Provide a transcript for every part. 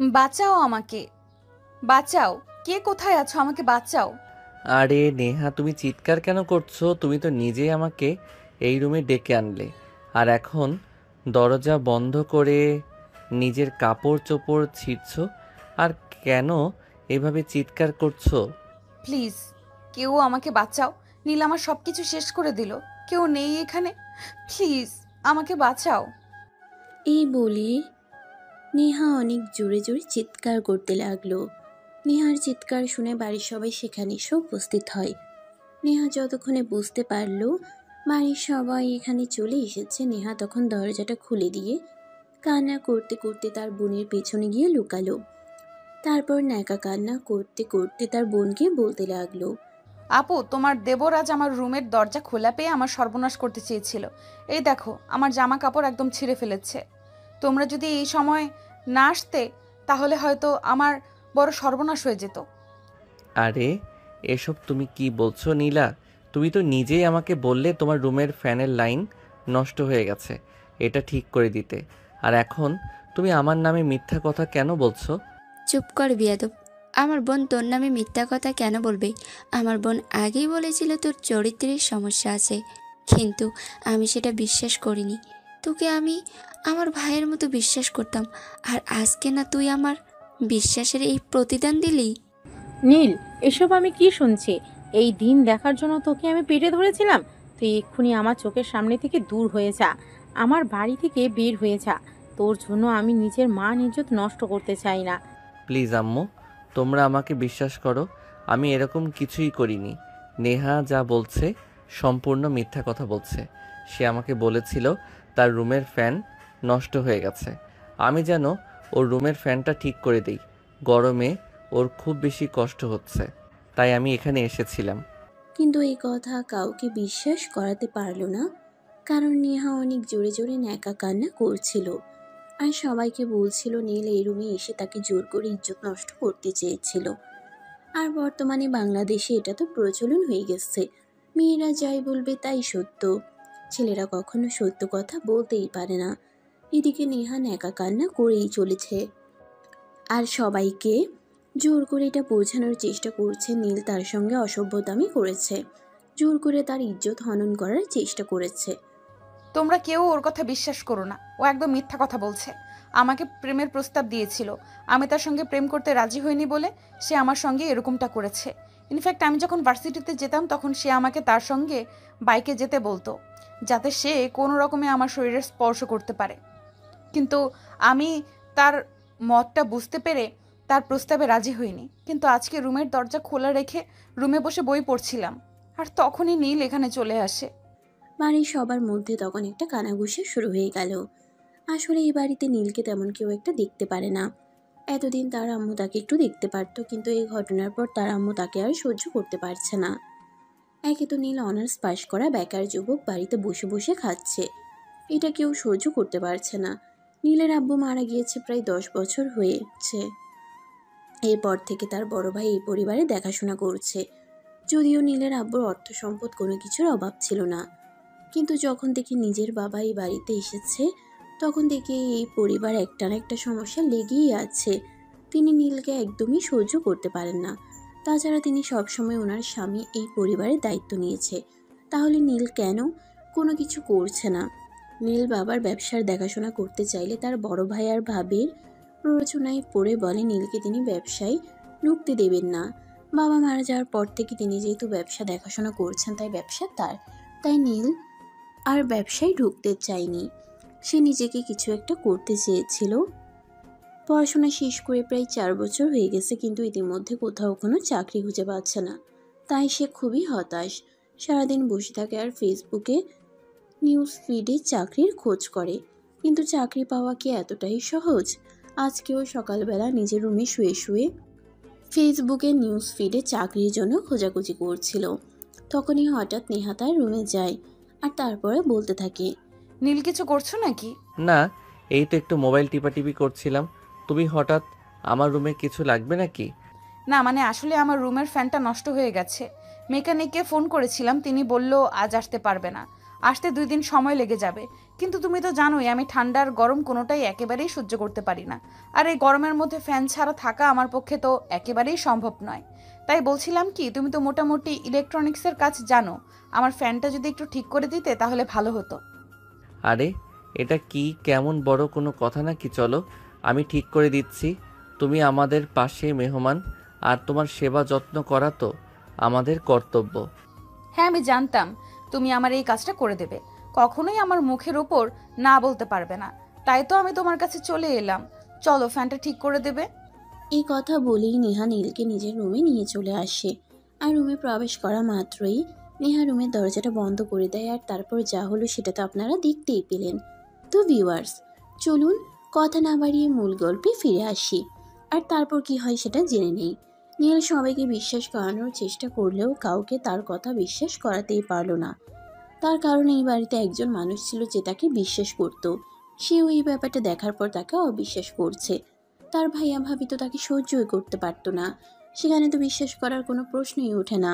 বাঁচাও আমাকে, বাঁচাও। কে কোথায় আছো? আমাকে বাঁচাও। আরে নেহা, তুমি চিৎকার কেন করছো? তুমি তো নিজেই আমাকে এই রুমে ডেকে আনলে, আর এখন দরজা বন্ধ করে নিজের কাপড় চোপড় ছিঁড়ছো। আর কেন এভাবে চিৎকার করছো? প্লিজ, কেউ আমাকে বাঁচাও। নীল আমার সব কিছু শেষ করে দিল। কেউ নেই এখানে? প্লিজ, আমাকে বাঁচাও। এই বলে নেহা অনেক জোরে জোরে চিৎকার করতে লাগলো। নেহার চিৎকার শুনে বাড়ির সবাই সেখানে এসে উপস্থিত হয়। নেহা যতক্ষণে বুঝতে পারলো বাড়ির সবাই এখানে চলে এসেছে, নেহা তখন দরজাটা খুলে দিয়ে কান্না করতে করতে তার বোনের পেছনে গিয়ে লুকালো। তারপর ন্যাকা কান্না করতে করতে তার বোনকে বলতে লাগলো, আপু, তোমার দেবর আজ আমার রুমের দরজা খোলা পেয়ে আমার সর্বনাশ করতে চেয়েছিল। এই দেখো, আমার জামা কাপড় একদম ছিঁড়ে ফেলেছে। তোমরা যদি এই সময় না আসতে, তাহলে হয়তো আমার বড় সর্বনাশ হয়ে যেত। আরে এসব তুমি কি বলছো নীলা? তুমি তো নিজেই আমাকে বললে তোমার রুমের ফ্যানের লাইন নষ্ট হয়ে গেছে, এটা ঠিক করে দিতে। আর এখন তুমি আমার নামে মিথ্যা কথা কেন বলছো? চুপ কর বিয়াদব। আমার বোন তোর নামে মিথ্যা কথা কেন বলবে? আমার বোন আগেই বলেছিল তোর চরিত্রের সমস্যা আছে, কিন্তু আমি সেটা বিশ্বাস করিনি। তোকে আমি আমার ভাইয়ের মতো বিশ্বাস করতাম, আর আজকে না তুই আমার বিশ্বাসের এই প্রতিদান দিলি। নীল, এসব আমি কি শুনছি? এই দিন দেখার জন্য তোকে আমি পেটে ধরেছিলাম। তুই এক্ষুনি আমার চোখের সামনে থেকে দূর হয়ে যা, আমার বাড়ি থেকে বের হয়ে যা। তোর জন্য আমি নিজের মান ইজ্জত নষ্ট করতে চাই না। প্লিজ আম্মু, তোমরা আমাকে বিশ্বাস করো, আমি এরকম কিছুই করিনি। নেহা যা বলছে সম্পূর্ণ মিথ্যা কথা বলছে। সে আমাকে বলেছিল তার রুমের ফ্যান নষ্ট হয়ে গেছে, আমি যেন ওর রুমের ফ্যানটা ঠিক করে দিই। গরমে ওর খুব বেশি কষ্ট হচ্ছে, তাই আমি এখানে এসেছিলাম। কিন্তু এই কথা কাউকে বিশ্বাস করাতে পারল না, কারণ নেহা অনেক জোরে জোরে ন্যাকা কান্না করছিল আর সবাইকে বলছিল নীল এই রুমে এসে তাকে জোর করে ইজ্জত নষ্ট করতে চেয়েছিল। আর বর্তমানে বাংলাদেশে এটা তো প্রচলন হয়ে গেছে, মেয়েরা যাই বলবে তাই সত্য, ছেলেরা কখনো সত্য কথা বলতেই পারে না। এদিকে নেহা ন্যাকা কান্না করেই চলেছে আর সবাইকে জোর করে এটা বোঝানোর চেষ্টা করছে নীল তার সঙ্গে অসভ্যতামি করেছে, জোর করে তার ইজ্জত হনন করার চেষ্টা করেছে। তোমরা কেউ ওর কথা বিশ্বাস করো না, ও একদম মিথ্যা কথা বলছে। আমাকে প্রেমের প্রস্তাব দিয়েছিল, আমি তার সঙ্গে প্রেম করতে রাজি হইনি বলে সে আমার সঙ্গে এরকমটা করেছে। ইনফ্যাক্ট আমি যখন ভার্সিটিতে যেতাম তখন সে আমাকে তার সঙ্গে বাইকে যেতে বলতো, যাতে সে কোনো রকমে আমার শরীরে স্পর্শ করতে পারে। কিন্তু আমি তার মতটা বুঝতে পেরে তার প্রস্তাবে রাজি হইনি। কিন্তু আজকে রুমের দরজা খোলা রেখে রুমে বসে বই পড়ছিলাম, আর তখনই নীল এখানে চলে আসে। বাড়ির সবার মধ্যে তখন একটা কানাঘুষা শুরু হয়ে গেল। আসলে এই বাড়িতে নীলকে তেমন কেউ একটা দেখতে পারে না। এতদিন তার আম্মু তাকে একটু দেখতে পারতো, কিন্তু এই ঘটনার পর তার আম্মু তাকে আর সহ্য করতে পারছে না। একে তো নীল অনার্স পাশ করা বেকার যুবক বাড়িতে বসে বসে খাচ্ছে, এটা কেউ সহ্য করতে পারছে না। নীলের আব্বু মারা গিয়েছে প্রায় 10 বছর হয়েছে। এরপর থেকে তার বড় ভাই এই পরিবারে দেখাশোনা করছে। যদিও নীলের আব্বুর অর্থ সম্পদ কোনো কিছুর অভাব ছিল না, কিন্তু যখন থেকে নিজের বাবা এই বাড়িতে এসেছে তখন থেকে এই পরিবার একটা না একটা সমস্যা লেগেই আছে। তিনি নীলকে একদমই সহ্য করতে পারেন না। তাছাড়া তিনি সবসময় ওনার স্বামী এই পরিবারের দায়িত্ব নিয়েছে, তাহলে নীল কেন কোনো কিছু করছে না? নীল বাবার ব্যবসার দেখাশোনা করতে চাইলে তার বড় ভাই আর ভাবির প্ররোচনায় পড়ে বলে নীলকে তিনি ব্যবসায় ঢুকতে দেবেন না। বাবা মারা যাওয়ার পর থেকে তিনি যেহেতু ব্যবসা দেখাশোনা করছেন তাই ব্যবসা তার, তাই নীল আর ব্যবসায় ঢুকতে চায়নি। সে নিজেকে কিছু একটা করতে চেয়েছিল। পড়াশোনা শেষ করে প্রায় 4 বছর হয়ে গেছে, কিন্তু ইতিমধ্যে কোথাও কোনো চাকরি খুঁজে পাচ্ছে না। তাই সে খুবই হতাশ, সারাদিন বসে থাকে আর ফেসবুকে নিউজ ফিডে চাকরির খোঁজ করে। কিন্তু চাকরি পাওয়া কি এতটাই সহজ? আজকেও সকালবেলা নিজের রুমে শুয়ে শুয়ে ফেসবুকে নিউজ ফিডে চাকরির জন্য খোঁজাখুঁজি করছিল। তখনই হঠাৎ নেহা তার রুমে যায় আর তারপরে বলতে থাকে, নীল, কিছু করছো নাকি? না, এই তো একটু মোবাইল টিপাটিপি করছিলাম। তুমি হঠাৎ আমার রুমে কিছু লাগবে নাকি? না, মানে আসলে আমার রুমের ফ্যানটা নষ্ট হয়ে গেছে। মেকানিককে ফোন করেছিলাম, তিনি বলল আজ আসতে পারবে না। আসতে 2 দিন সময় লেগে যাবে। কিন্তু তুমি তো জানোই আমি ঠান্ডা আর গরম কোনোটাই একেবারেই সহ্য করতে পারি না। আর এই গরমের মধ্যে ফ্যান ছাড়া থাকা আমার পক্ষে তো একেবারেই সম্ভব নয়। তাই বলছিলাম কি, তুমি তো মোটামুটি ইলেকট্রনিক্সের কাজ জানো, আমার ফ্যানটা যদি একটু ঠিক করে দিতে তাহলে ভালো হতো। আরে এটা কি কেমন বড় কোনো কথা নাকি? চলো আমি ঠিক করে দিচ্ছি। তুমি আমাদের পাশে মেহমান, আর তোমার সেবা যত্ন করা তো আমাদের কর্তব্য। হ্যাঁ, আমি জানতাম তুমি আমার এই কাজটা করে দেবে। কখনোই আমার মুখের ওপর না বলতে পারবে না। তাই তো আমি তোমার কাছে চলে এলাম। চলো, ফ্যানটা ঠিক করে দেবে। এই কথা বলেই নেহা নীলকে নিজের রুমে নিয়ে চলে আসে। আর রুমে প্রবেশ করা মাত্রই নেহা রুমের দরজাটা বন্ধ করে দেয়। আর তারপর যা হলো সেটা তো আপনারা দেখতেই পেলেন। তো ভিউয়ার্স, চলুন কথা না বাড়িয়ে মূল গল্পে ফিরে আসি, আর তারপর কি হয় সেটা জেনে নেই। নীল সবাইকে বিশ্বাস করানোর চেষ্টা করলেও কাউকে তার কথা বিশ্বাস করাতেই পারল না। তার কারণ এই বাড়িতে একজন মানুষ ছিল যে তাকে বিশ্বাস করত। সেও এই ব্যাপারটা দেখার পর তাকে অবিশ্বাস করছে। তার ভাইয়া ভাবি তো তাকে সহ্যই করতে পারতো না। সেখানে তো বিশ্বাস করার কোনো প্রশ্নই ওঠে না।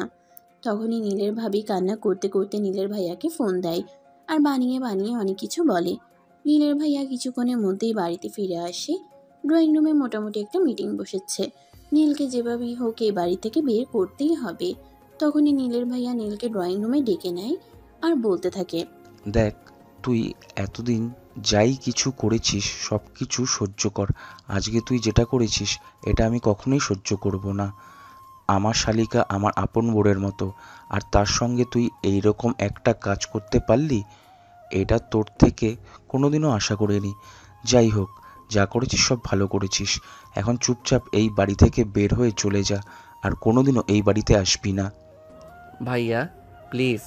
তখনই নীলের ভাবি কান্না করতে করতে নীলের ভাইয়াকে ফোন দেয়, আর বানিয়ে বানিয়ে অনেক কিছু বলে। নীলের ভাইয়া কিছুক্ষণের মধ্যেই বাড়িতে ফিরে আসে। ড্রয়িং রুমে মোটামুটি একটা মিটিং বসেছে। নীলকে যেভাবেই হোক এই বাড়ি থেকে বের করতেই হবে। তখনই নীলের ভাইয়া নীলকে ড্রয়িং রুমে ডেকে নেয় আর বলতে থাকে, দেখ, তুই এতদিন যাই কিছু করেছিস সব কিছু সহ্য কর। আজকে তুই যেটা করেছিস এটা আমি কখনোই সহ্য করব না। আমার শালিকা আমার আপন বোনের মতো, আর তার সঙ্গে তুই এইরকম একটা কাজ করতে পারলি, এটা তোর থেকে কোনোদিনও আশা করিনি। যাই হোক, যা করেছিস সব ভালো করেছিস। এখন চুপচাপ এই বাড়ি থেকে বের হয়ে চলে যা, আর কোনোদিনও এই বাড়িতে আসবি না। ভাইয়া প্লিজ,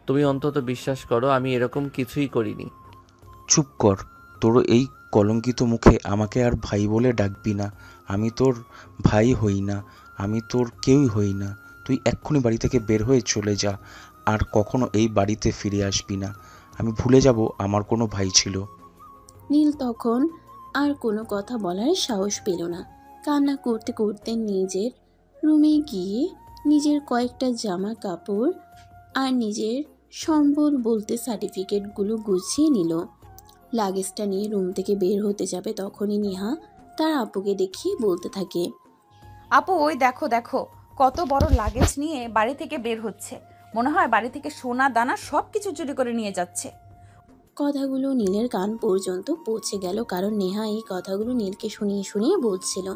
তুমি অন্তত বিশ্বাস করো আমি এরকম কিছুই করিনি। চুপ কর, তোর এই কলঙ্কিত মুখে আমাকে আর ভাই বলে ডাকবি না। আমি তোর ভাই হই না, আমি তোর কেউই হই না। তুই এক্ষুনি বাড়ি থেকে বের হয়ে চলে যা, আর কখনো এই বাড়িতে ফিরে আসবি না। আমি ভুলে যাব আমার কোনো ভাই ছিল। নীল তখন আর কোনো কথা বলার সাহস পেল না। কান্না করতে করতে নিজের রুমে গিয়ে নিজের কয়েকটা জামা কাপড় আর নিজের সম্বল বলতে সার্টিফিকেটগুলো গুছিয়ে নিল। লাগেজটা নিয়ে রুম থেকে বের হতে যাবে, তখনই নেহা তার আপুকে দেখিয়ে বলতে থাকে, আপু, ওই দেখো দেখো, কত বড় লাগেজ নিয়ে বাড়ি থেকে বের হচ্ছে। মনে হয় বাড়ি থেকে সোনা দানা সব কিছু চুরি করে নিয়ে যাচ্ছে। কথাগুলো নীলের কান পর্যন্ত পৌঁছে গেল, কারণ নেহা এই কথাগুলো নীলকে শুনিয়ে শুনিয়ে বলছিল।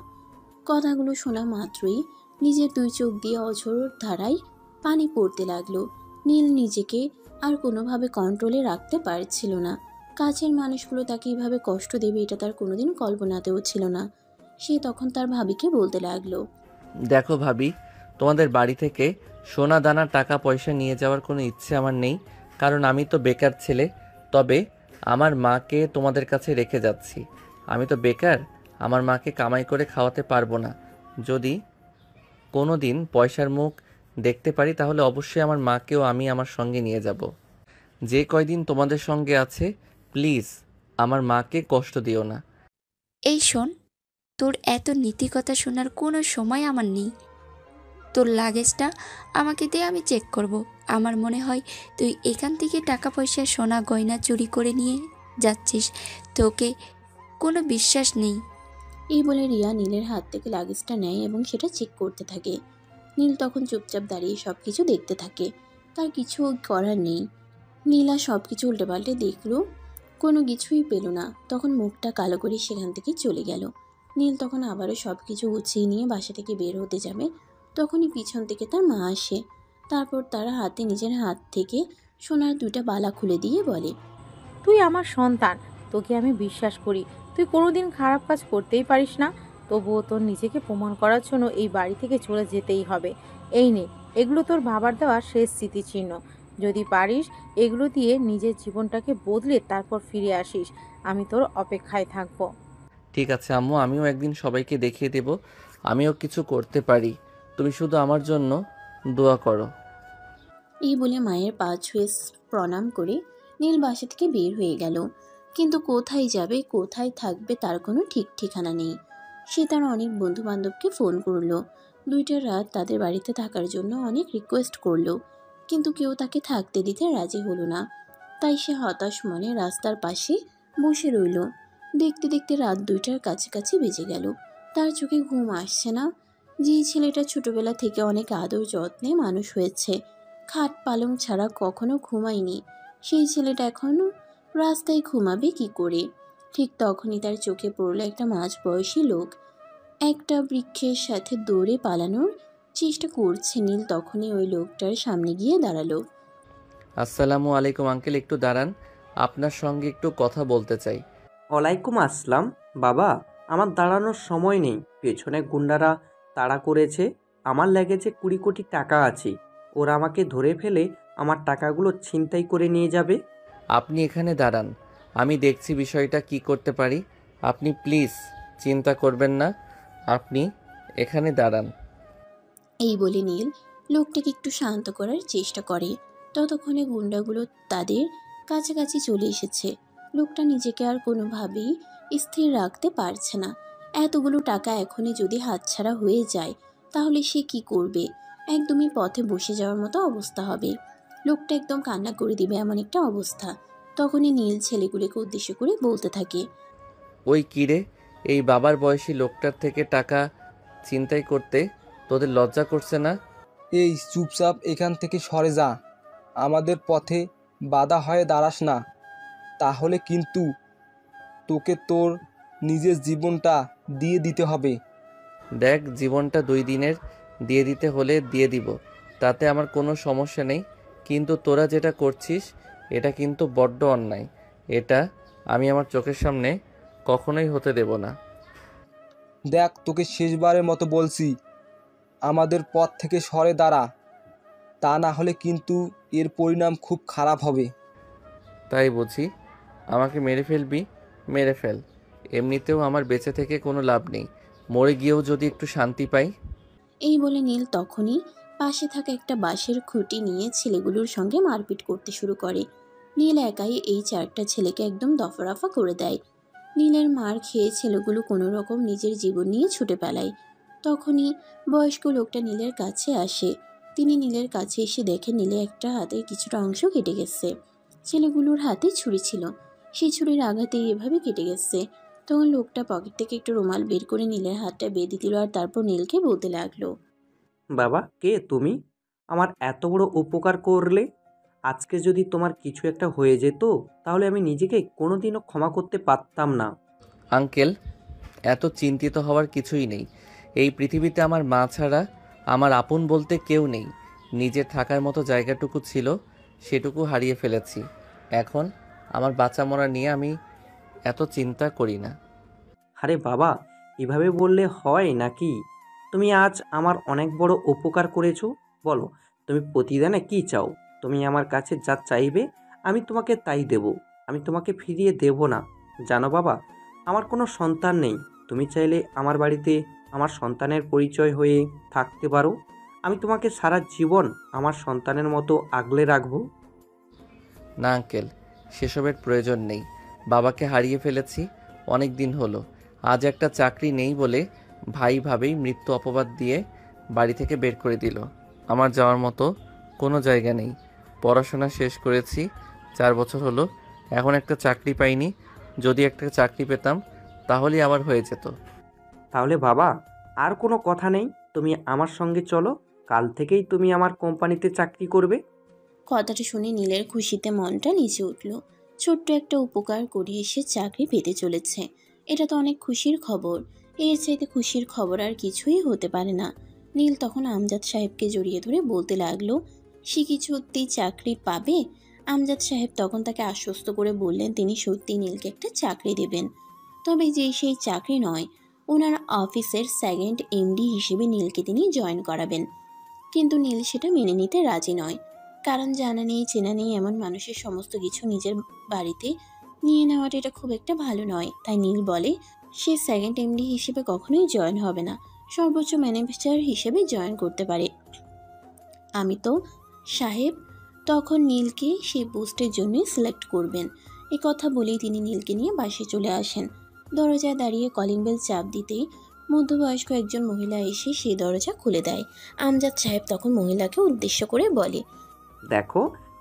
কথাগুলো শোনা মাত্রই নিজের 2 চোখ দিয়ে অঝোর ধারায় পানি পড়তে লাগলো। নীল নিজেকে আর কোনোভাবে কন্ট্রোলে রাখতে পারছিল না। কাছের মানুষগুলো তাকে এইভাবে কষ্ট দেবে এটা তার কোনোদিন কল্পনাতেও ছিল না। সে তখন তার ভাবিকে বলতে লাগলো, দেখো ভাবি, তোমাদের বাড়ি থেকে সোনা দানা টাকা পয়সা নিয়ে যাওয়ার কোনো ইচ্ছে আমার নেই, কারণ আমি তো বেকার ছেলে। তবে আমার মাকে তোমাদের কাছে রেখে যাচ্ছি। আমি তো বেকার, আমার মাকে কামাই করে খাওয়াতে পারবো না। যদি কোনো দিন পয়সার মুখ দেখতে পারি তাহলে অবশ্যই আমার মাকেও আমি আমার সঙ্গে নিয়ে যাব। যে কয়দিন তোমাদের সঙ্গে আছে প্লিজ আমার মাকে কষ্ট দিও না। এই শোন, তোর এত নীতিকথা শোনার কোনো সময় আমার নেই। তোর লাগেজটা আমাকে দিয়ে আমি চেক করব। আমার মনে হয় তুই এখান থেকে টাকা পয়সা সোনা গয়না চুরি করে নিয়ে যাচ্ছিস। তোকে কোনো বিশ্বাস নেই। এই বলে রিয়া নীলের হাত থেকে লাগেজটা নেয় এবং সেটা চেক করতে থাকে। নীল তখন চুপচাপ দাঁড়িয়ে সবকিছু দেখতে থাকে। তার কিছু করার নেই। নীলা সবকিছু উল্টেপাল্টে দেখলো, কোনো কিছুই পেল না। তখন মুখটা কালো করে সেখান থেকে চলে গেল। নীল তখন আবারও সবকিছু গুছিয়ে নিয়ে বাসা থেকে বের হতে যাবে, তখনই পিছন থেকে তার মা আসে। তারপর তারা হাতে নিজের হাত থেকে সোনার 2টা বালা খুলে দিয়ে বলে, তুই আমার সন্তান, তোকে আমি বিশ্বাস করি। তুই কোনোদিন খারাপ কাজ করতেই পারিস না। তবুও তোর নিজেকে প্রমাণ করার জন্য এই বাড়ি থেকে চলে যেতেই হবে। এই নে, এগুলো তোর বাবার দেওয়া শেষ স্মৃতিচিহ্ন। যদি পারিস এগুলো দিয়ে নিজের জীবনটাকে বদলে তারপর ফিরে আসিস, আমি তোর অপেক্ষায় থাকবো। ঠিক আছে আম্মু, আমিও একদিন সবাইকে দেখিয়ে দেব আমিও কিছু করতে পারি। তুমি শুধু আমার জন্য দোয়া করো। এই বলে মায়ের পা ছুঁয়ে প্রণাম করে নীল বাসা থেকে বের হয়ে গেল। কিন্তু কোথায় যাবে কোথায় থাকবে তার কোনো ঠিক ঠিকানা নেই। সে তার অনেক বন্ধু বান্ধবকে ফোন করলো। 2টা রাত তাদের বাড়িতে থাকার জন্য অনেক রিকোয়েস্ট করলো, কিন্তু কেউ তাকে থাকতে দিতে রাজি হলো না। তাই সে হতাশ মনে রাস্তার পাশে বসে রইল। দেখতে দেখতে রাত 2টার কাছাকাছি বেজে গেল। তার চোখে ঘুম আসছে না। যে ছেলেটা ছোটবেলা থেকে অনেক আদর যত্নে মানুষ হয়েছে, খাট পালং ছাড়া কখনো ঘুমায়নি, সেই ছেলেটা এখনো রাস্তায় ঘুমাবে কি করে? ঠিক তখনই তার চোখে পড়ল একটা মাঝবয়সী লোক একটা বৃক্ষের সাথে দৌড়ে পালানোর চেষ্টা করছে। নীল তখনই ওই লোকটার সামনে গিয়ে দাঁড়ালো। আসসালামু আলাইকুম আঙ্কেল, একটু দাঁড়ান, আপনার সঙ্গে একটু কথা বলতে চাই। ওয়ালাইকুম আসসালাম। বাবা, আমার দাঁড়ানোর সময় নেই, পেছনে গুন্ডারা তাড়া করেছে। আমার লেগেছে 20 কোটি টাকা আছে, ওরা আমাকে ধরে ফেলে আমার টাকাগুলো ছিনতাই করে নিয়ে যাবে। আপনি এখানে দাঁড়ান, আমি দেখছি বিষয়টা কি করতে পারি। আপনি প্লিজ চিন্তা করবেন না, আপনি এখানে দাঁড়ান। এই বলে নীল লোকটাকে একটু শান্ত করার চেষ্টা করে। ততক্ষণে গুন্ডাগুলো তাদের কাছাকাছি চলে এসেছে। লোকটা নিজেকে আর কোনোভাবেই স্থির রাখতে পারছে না। এতগুলো টাকা এখনই যদি হাতছাড়া হয়ে যায় তাহলে সে কি করবে? একদমই পথে বসে যাওয়ার মতো অবস্থা হবে। লোকটা একদম কান্না করে দিবে এমন একটা অবস্থা। তখনই নীল ছেলেগুলোকে উদ্দেশ্য করে বলতে থাকে। ওই কিরে, এই বাবার বয়সী লোকটার থেকে টাকা ছিনতাই করতে তোদের লজ্জা করছে না? এই চুপচাপ এখান থেকে সরে যা, আমাদের পথে বাধা হয়ে দাঁড়াস না, তাহলে কিন্তু তোকে তোর নিজের জীবনটা দিয়ে দিতে হবে। দেখ, জীবনটা 2 দিনের দিয়ে দিতে হলে দিয়ে দিব, তাতে আমার কোনো সমস্যা নেই, কিন্তু তোরা যেটা করছিস এটা কিন্তু বড্ড অন্যায়। এটা আমি আমার চোখের সামনে কখনোই হতে দেব না। দেখ, তোকে শেষবারের মতো বলছি, আমাদের পথ থেকে সরে দাঁড়া, তা না হলে কিন্তু এর পরিণাম খুব খারাপ হবে। তাই বুঝি? আমাকে মেরে ফেলবি? মেরে ফেল, এমনিতেও আমার বেঁচে থেকে কোনো লাভ নেই, মরে গিয়েও যদি একটু শান্তি পাই। এই বলে নীল তখনই পাশে থাকা একটা বাঁশের খুঁটি নিয়ে ছেলেগুলোর সঙ্গে মারপিট করতে শুরু করে। নীল একাই এই 4টা ছেলেকে একদম দফারফা করে দেয়। নীলের মার খেয়ে ছেলেগুলো কোনো রকম নিজের জীবন নিয়ে ছুটে পালায়। তখনই বয়স্ক লোকটা নীলের কাছে আসে। তিনি নীলের কাছে এসে দেখে নীলে একটা হাতের কিছুটা অংশ কেটে গেছে। ছেলেগুলোর হাতে ছুরি ছিল, সেই ছুরির আঘাতে এভাবে কেটে গেছে। তখন লোকটা পকেট থেকে একটু রুমাল বের করে নীলের হাতটা বেঁধে দিল আর তারপর নীলকে বলতে লাগলো। বাবা, কে তুমি? আমার এত বড় উপকার করলে। আজকে যদি তোমার কিছু একটা হয়ে যেত তাহলে আমি নিজেকে কোনোদিনও ক্ষমা করতে পারতাম না। আঙ্কেল, এত চিন্তিত হওয়ার কিছুই নেই। এই পৃথিবীতে আমার মা ছাড়া আমার আপন বলতে কেউ নেই। নিজের থাকার মতো জায়গাটুকু ছিল, সেটুকু হারিয়ে ফেলেছি। এখন আমার বাঁচা মরা নিয়ে আমি এত চিন্তা করি না। আরে বাবা, এভাবে বললে হয় নাকি? তুমি আজ আমার অনেক বড় উপকার করেছো। বলো, তুমি প্রতিদানে কি চাও? তুমি আমার কাছে যা চাইবে আমি তোমাকে তাই দেব। আমি তোমাকে ফিরিয়ে দেব না। জানো বাবা, আমার কোনো সন্তান নেই। তুমি চাইলে আমার বাড়িতে আমার সন্তানের পরিচয় হয়ে থাকতে পারো। আমি তোমাকে সারা জীবন আমার সন্তানের মতো আগলে রাখবো। না আঙ্কেল, সেসবের প্রয়োজন নেই। বাবাকে হারিয়ে ফেলেছি অনেক দিন হলো। আজ একটা চাকরি নেই বলে ভাই ভাবেই মৃত্যু অপবাদ দিয়ে বাড়ি থেকে বের করে দিল। আমার যাওয়ার মতো কোনো জায়গা নেই। পড়াশোনা শেষ করেছি 4 বছর হলো, এখন একটা চাকরি পাইনি। যদি একটা চাকরি পেতাম তাহলেই আবার হয়ে যেত। তাহলে বাবা, আর কোনো কথা নেই, তুমি আমার সঙ্গে চলো। কাল থেকেই তুমি আমার কোম্পানিতে চাকরি করবে। কথাটা শুনে নীলের খুশিতে মনটা নিচে উঠল। ছোট্ট একটা উপকার করিয়ে সে চাকরি পেতে চলেছে, এটা তো অনেক খুশির খবর। এর চাইতে খুশির খবর আর কিছুই হতে পারে না। নীল তখন আমজাদ সাহেবকে জড়িয়ে ধরে বলতে লাগলো সে কি সত্যি চাকরি পাবে। আমজাদ সাহেব তখন তাকে আশ্বস্ত করে বললেন তিনি সত্যি নীলকে একটা চাকরি দেবেন, তবে যে সেই চাকরি নয়, ওনার অফিসের সেকেন্ড এমডি হিসেবে নীলকে তিনি জয়েন করাবেন। কিন্তু নীল সেটা মেনে নিতে রাজি নয়, কারণ জানা নেই চেনা নেই এমন মানুষের সমস্ত কিছু নিজের বাড়িতে নিয়ে নেওয়াটা এটা খুব একটা ভালো নয়। তাই নীল বলে সে সেকেন্ড এমডি হিসেবে কখনোই জয়েন হবে না, সর্বোচ্চ ম্যানেজার হিসেবে জয়েন করতে পারে। আমি তো সাহেব তখন নীলকে সেই পোস্টের জন্য সিলেক্ট করবেন। এ কথা বলেই তিনি নীলকে নিয়ে বাসে চলে আসেন। দরজায় দাঁড়িয়ে কলিং বেল চাপ দিতেই মধ্যবয়স্ক একজন মহিলা এসে সেই দরজা খুলে দেয়। আমজাদ সাহেব তখন মহিলাকে উদ্দেশ্য করে বলে, দেখো,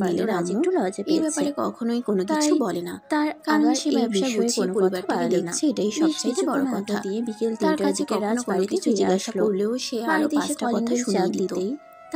নীলের আজ একটু লজ্জা পেয়েছে। এই ব্যাপারে কখনোই কোনো কিছু বলে না, তার কারণ সে ব্যবসা গুছিয়ে পরিবারটাকে দেখছে, এটাই সবচেয়ে বড় কথা। দিয়ে বিকেল 3টার দিকে রাজ বাড়িতে ফিরে আসলো, করলেও সে আরো 5টা কথা শুনিয়ে দিতেই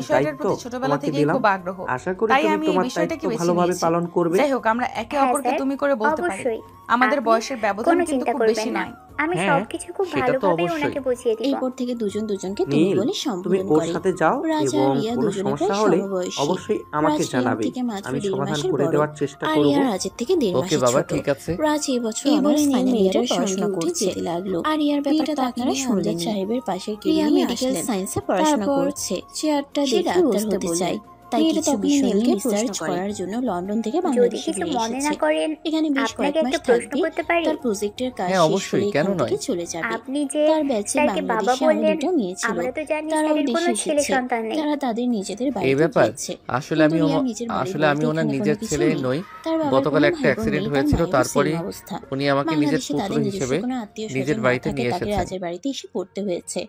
বিষয়টার দায়িত্ব প্রতি ছোটবেলা তোমাকে থেকেই দিলাম। খুব আগ্রহ। আশা করি তাই তুমি আমি এই তোমার বিষয়টাকে দায়িত্ব বেছে ভালোভাবে নিয়েছি। পালন করবে। যাই হোক, আমরা একে হ্যাঁ অপরকে স্যার, তুমি করে বলতে পারি। অবশ্যই। আমাদের আপনি বয়সের ব্যবধান কোনো কিন্তু চিন্তা খুব করবেন বেশি না। নয়। আমি হ্যাঁ, সবকিছু খুব সেটা তো ভালোভাবেই অবশ্যই। ওনাকে বুঝিয়ে দিব। এরপর থেকে দুজন দুজনকে তুমি নীল, বলে তুমি সম্বোধন ওর করে। সাথে যাও রাজ আর এবং রিয়া কোনো দুজনে সমস্যা প্রায় হলে সমবয়সী। অবশ্যই আমাকে রাজ রিয়ার জানাবে। থেকে মাত্র আমি 1.5 সমাধান মাসের করে বড় দেওয়ার চেষ্টা আর করব। রিয়া রাজের থেকে 1.5 ওকে মাসের বাবা, ছোট। ঠিক আছে। রাজ এই বছর এই বলে অনার্স নীল ফাইনাল মেয়েটা ইয়ারে পড়াশোনা সঙ্গে উঠে করছে। যেতে লাগলো। আর রিয়ার ব্যাপারটা তাকে তারা নিয়ে সুমজাদ শুনলেন না। সাহেবের পাশের রিয়া কেবিনে মেডিকেল আসলেন। সায়েন্সে পড়াশোনা তারপর করছে। চেয়ারটা সে দেখে ডাক্তার বুঝতে হতে বললেন। চায়। তাই রিয়া কিছু তখনই বিষয় নিয়ে নীলকে প্রশ্ন রিসার্চ করে। করার জন্য লন্ডন থেকে যদি বাংলাদেশে কিছু ফিরে মনে না এসেছে। করেন এখানে বেশ কয়েক আপনাকে মাস একটা প্রশ্ন থাকবে। করতে পারি? তার প্রজেক্টের কাজ হ্যাঁ শেষ অবশ্যই, হলে কেন এখান থেকে নয়? চলে যাবে। আপনি যে তার ব্যাচে স্যারকে বাবা বাংলাদেশে আরো বললেন, 2টা মেয়ে ছিল, আমরা তো জানি তারাও স্যারের কোনো দেশে ছেলে এসেছে। সন্তান নেই। তারা তাদের নিজেদের এই বাড়িতে ব্যাপার গিয়েছে। আসলে কিন্তু আমি রিয়ার নিজের বাড়ি আসলে আমি বলতে ওনার এখানে কোনো নিজের কিছু ছেলে নেই। নই। তার বাবার গতকাল কোনো একটা ভাই বোন অ্যাক্সিডেন্ট নেই, তার হয়েছিল, মায়েরও তারপরেই সেম অবস্থা। উনি আমাকে নিজের বাংলাদেশে পুত্র তাদের নিজস্ব হিসেবে কোনো আত্মীয় নিজের স্বজন না বাড়িতে থাকে, নিয়ে তাকে এসেছেন। রাজের বাড়িতে এসে পড়তে হয়েছে।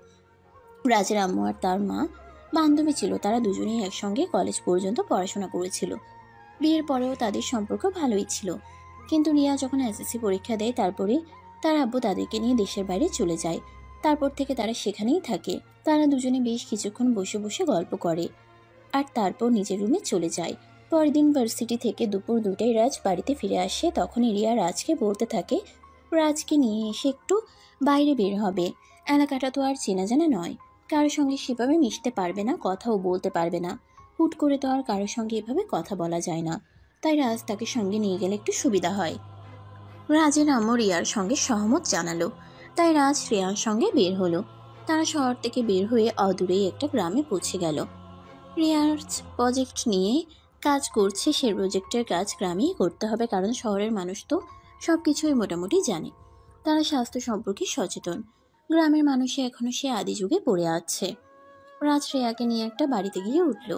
রাজের আম্মু আর তার মা বান্ধবী ছিল, তারা দুজনেই একসঙ্গে কলেজ পর্যন্ত পড়াশোনা করেছিল। বিয়ের পরেও তাদের সম্পর্ক ভালোই ছিল, কিন্তু রিয়া যখন এসএসসি পরীক্ষা দেয় তারপরে তার আব্বু তাদেরকে নিয়ে দেশের বাইরে চলে যায়। তারপর থেকে তারা সেখানেই থাকে। তারা দুজনে বেশ কিছুক্ষণ বসে বসে গল্প করে আর তারপর নিজের রুমে চলে যায়। পরের দিন ভার্সিটি থেকে দুপুর 2টায় রাজ বাড়িতে ফিরে আসে। তখনই রিয়া রাজকে বলতে থাকে রাজকে নিয়ে এসে একটু বাইরে বের হবে। এলাকাটা তো আর চেনা জানা নয়, কারোর সঙ্গে সেভাবে মিশতে পারবে না, কথাও বলতে পারবে না। হুট করে তো আর কারোর সঙ্গে এভাবে কথা বলা যায় না, তাই রাজ তাকে সঙ্গে নিয়ে গেলে একটু সুবিধা হয়। রাজের আম্মু রিয়ার সঙ্গে সহমত জানালো, তাই রাজ রিয়ার সঙ্গে বের হলো। তারা শহর থেকে বের হয়ে অদূরেই একটা গ্রামে পৌঁছে গেল। রিয়ার প্রজেক্ট নিয়ে কাজ করছে, সে প্রজেক্টের কাজ গ্রামেই করতে হবে, কারণ শহরের মানুষ তো সব কিছুই মোটামুটি জানে। তারা স্বাস্থ্য সম্পর্কে সচেতন। গ্রামের মানুষে এখনো সে আদি যুগে পড়ে আছে। রাজ রিয়াকে নিয়ে একটা বাড়িতে গিয়ে উঠল।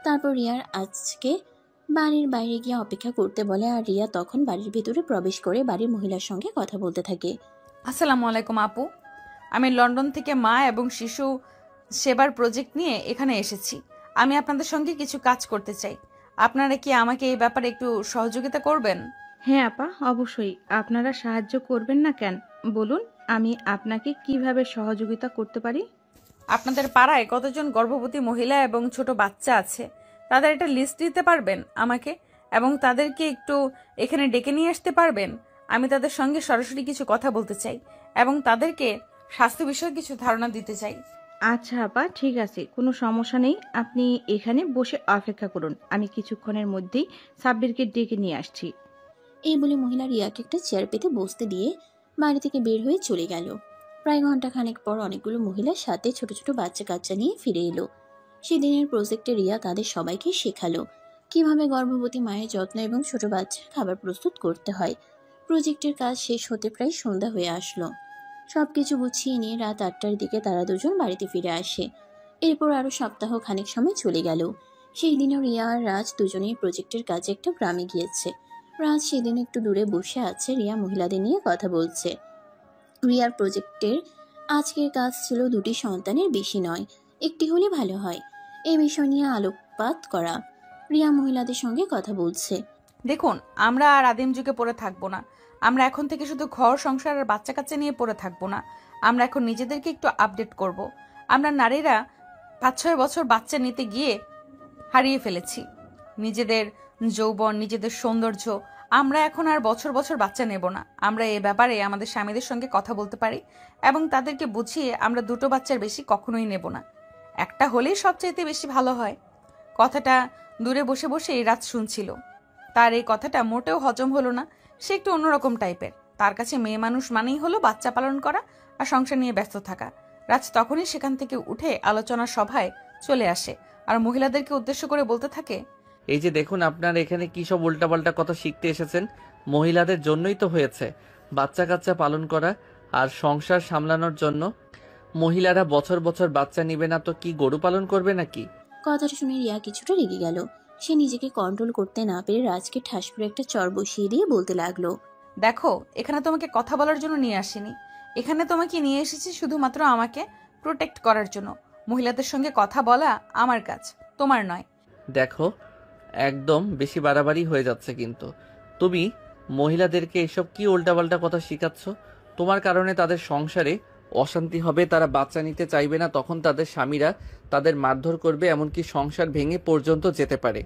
তারপর রিয়ার আজকে বাড়ির বাইরে গিয়ে অপেক্ষা করতে বলে, আর রিয়া তখন বাড়ির ভেতরে প্রবেশ করে বাড়ির মহিলার সঙ্গে কথা বলতে থাকে। আসসালামু আলাইকুম আপু, আমি লন্ডন থেকে মা এবং শিশু সেবার প্রজেক্ট নিয়ে এখানে এসেছি। আমি আপনাদের সঙ্গে কিছু কাজ করতে চাই। আপনারা কি আমাকে এই ব্যাপারে একটু সহযোগিতা করবেন? হ্যাঁ আপা, অবশ্যই। আপনারা সাহায্য করবেন না কেন বলুন, আমি আপনাকে কিভাবে সহযোগিতা করতে পারি? আপনাদের পাড়ায় কতজন গর্ভবতী মহিলা এবং ছোট বাচ্চা আছে, তাদের একটা লিস্ট দিতে পারবেন আমাকে, এবং তাদেরকে একটু এখানে ডেকে নিয়ে আসতে পারবেন? আমি তাদের সঙ্গে সরাসরি কিছু কথা বলতে চাই এবং তাদেরকে স্বাস্থ্য বিষয়ে কিছু ধারণা দিতে চাই। আচ্ছা আপা, ঠিক আছে, কোনো সমস্যা নেই। আপনি এখানে বসে অপেক্ষা করুন, আমি কিছুক্ষণের মধ্যেই সাব্বিরকে ডেকে নিয়ে আসছি। এই বলে মহিলা রিয়াকে একটা চেয়ার পেতে বসতে দিয়ে বাড়ি থেকে বের হয়ে চলে গেল। প্রায় ঘন্টাখানেক পর অনেকগুলো মহিলার সাথে ছোট ছোট বাচ্চা কাচ্চা নিয়ে ফিরে এলো। সেদিনের প্রজেক্টে রিয়া তাদের সবাইকে শেখালো কিভাবে গর্ভবতী মায়ের যত্ন এবং ছোট বাচ্চার খাবার প্রস্তুত করতে হয়। প্রজেক্টের কাজ শেষ হতে প্রায় সন্ধ্যা হয়ে আসলো। সবকিছু গুছিয়ে নিয়ে রাত 8টার দিকে তারা দুজন বাড়িতে ফিরে আসে। এরপর আরো সপ্তাহ খানেক সময় চলে গেল। সেই দিনও রিয়া আর রাজ দুজনেই প্রজেক্টের কাজে একটা গ্রামে গিয়েছে। রাজ সেদিন একটু দূরে বসে আছে, রিয়া মহিলাদের নিয়ে কথা বলছে। রিয়ার প্রজেক্টের আজকের কাজ ছিল 2টি সন্তানের বেশি নয়, একটি হলে ভালো হয়, এই বিষয় নিয়ে আলোকপাত করা। রিয়া মহিলাদের সঙ্গে কথা বলছে। দেখুন, আমরা আর আদিম যুগে পড়ে থাকবো না। আমরা এখন থেকে শুধু ঘর সংসার আর বাচ্চা কাচ্চা নিয়ে পড়ে থাকবো না। আমরা এখন নিজেদেরকে একটু আপডেট করব। আমরা নারীরা 5-6 বছর বাচ্চা নিতে গিয়ে হারিয়ে ফেলেছি নিজেদের যৌবন, নিজেদের সৌন্দর্য। আমরা এখন আর বছর বছর বাচ্চা নেব না। আমরা এ ব্যাপারে আমাদের স্বামীদের সঙ্গে কথা বলতে পারি এবং তাদেরকে বুঝিয়ে আমরা 2টো বাচ্চার বেশি কখনোই নেব না। একটা হলেই সবচাইতে বেশি ভালো হয়। কথাটা দূরে বসে বসে এই রাত শুনছিল। তার এই কথাটা মোটেও হজম হলো না। সে একটু অন্যরকম টাইপের। তার কাছে মেয়ে মানুষ মানেই হলো বাচ্চা পালন করা আর সংসার নিয়ে ব্যস্ত থাকা। রাজ তখনই সেখান থেকে উঠে আলোচনার সভায় চলে আসে আর মহিলাদেরকে উদ্দেশ্য করে বলতে থাকে, এই যে দেখুন, আপনারা এখানে কি সব উল্টাপাল্টা কথা শিখতে এসেছেন। মহিলাদের জন্যই তো হয়েছে বাচ্চা কাচ্চা পালন করা আর সংসার সামলানোর জন্য। মহিলারা বছর বছর বাচ্চা নিবে না তো কি গরু পালন করবে নাকি? কথাটা শুনে রিয়া কিছুটা রেগে গেল। সে নিজেকে কন্ট্রোল করতে না পেরে রাজকে ঠাস করে একটা চর বসিয়ে দিয়ে বলতে লাগলো, দেখো, এখানে তোমাকে কথা বলার জন্য নিয়ে আসিনি। এখানে তোমাকে নিয়ে এসেছি শুধুমাত্র আমাকে প্রোটেক্ট করার জন্য। মহিলাদের সঙ্গে কথা বলা আমার কাজ, তোমার নয়। দেখো, একদম বেশি বাড়াবাড়ি হয়ে যাচ্ছে কিন্তু। তুমি মহিলাদেরকে এসব কি উল্টাপাল্টা কথা শিখাচ্ছ? তোমার কারণে তাদের সংসারে অশান্তি হবে, তারা বাচ্চা নিতে চাইবে না, তখন তাদের স্বামীরা তাদের মারধর করবে, এমনকি সংসার ভেঙে পর্যন্ত যেতে পারে।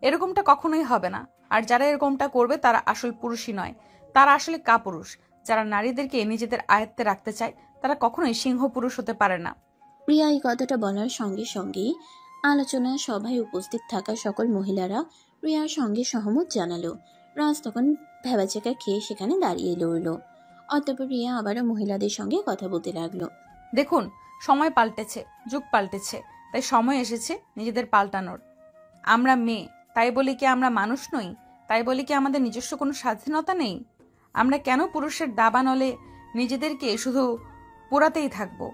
এরকমটা কখনোই হবে না। আর যারা এরকমটা করবে তারা আসল পুরুষই নয়, তারা আসলে কাপুরুষ। যারা নারীদেরকে নিজেদের আয়ত্তে রাখতে চায় তারা কখনোই সিংহ পুরুষ হতে পারে না। প্রিয়া এই কথাটা বলার সঙ্গে সঙ্গেই আলোচনা সভায় উপস্থিত থাকা সকল মহিলারা রিয়ার সঙ্গে সহমত জানালো। রাজ তখন ভেবাচেকা খেয়ে সেখানে দাঁড়িয়ে রইল। অতঃপর রিয়া আবারও মহিলাদের সঙ্গে কথা বলতে লাগলো। দেখুন, সময় পাল্টেছে, যুগ পাল্টেছে, তাই সময় এসেছে নিজেদের পাল্টানোর। আমরা মেয়ে, তাই বলি কি আমরা মানুষ নই? তাই বলি কি আমাদের নিজস্ব কোনো স্বাধীনতা নেই? আমরা কেন পুরুষের দাবানলে নিজেদেরকে শুধু পোড়াতেই থাকবো?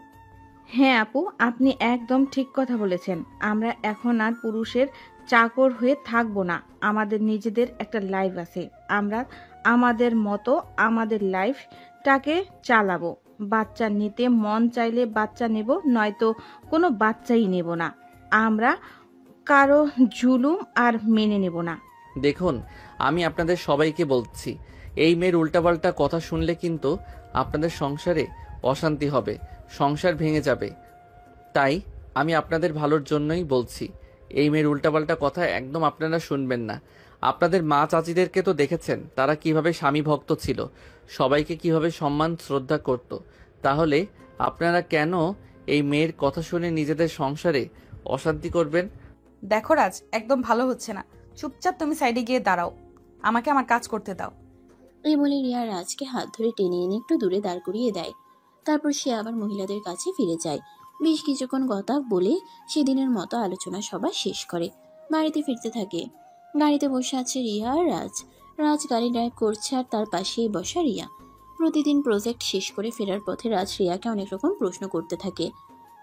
হ্যাঁ আপু, আপনি একদম ঠিক কথা বলেছেন। আমরা এখন আর পুরুষের চাকর হয়ে থাকবো না। আমাদের নিজেদের একটা লাইফ আছে। আমরা আমাদের মতো আমাদের লাইফটাকে চালাবো। বাচ্চা নিতে মন চাইলে বাচ্চা নেব, নয়তো কোনো বাচ্চাই নেব না। আমরা কারো জুলুম আর মেনে নেব না। দেখুন, আমি আপনাদের সবাইকে বলছি, এই মেয়ের উল্টাপাল্টা কথা শুনলে কিন্তু আপনাদের সংসারে অশান্তি হবে, সংসার ভেঙে যাবে। তাই আমি আপনাদের ভালোর জন্যই বলছি, এই মেয়ের উল্টাপাল্টা কথা একদম আপনারা শুনবেন না। আপনাদের মা চাচিদেরকে তো দেখেছেন, তারা কিভাবে স্বামী ভক্ত ছিল, সবাইকে কিভাবে সম্মান শ্রদ্ধা করত। তাহলে আপনারা কেন এই মেয়ের কথা শুনে নিজেদের সংসারে অশান্তি করবেন? দেখো রাজ, একদম ভালো হচ্ছে না। চুপচাপ তুমি সাইডে গিয়ে দাঁড়াও, আমাকে আমার কাজ করতে দাও। এই বলে রিয়া রাজকে হাত ধরে টেনে এনে একটু দূরে দাঁড় করিয়ে দেয়। তারপর সে আবার মহিলাদের কাছে ফিরে যায়। বেশ কিছুক্ষণ কথা বলে সেদিনের মতো আলোচনা সভা শেষ করে বাড়িতে ফিরতে থাকে। গাড়িতে বসে আছে রিয়া আর রাজ। রাজ গাড়ি ড্রাইভ করছে আর তার পাশেই বসা রিয়া। প্রতিদিন প্রজেক্ট শেষ করে ফেরার পথে রাজ রিয়াকে অনেক রকম প্রশ্ন করতে থাকে,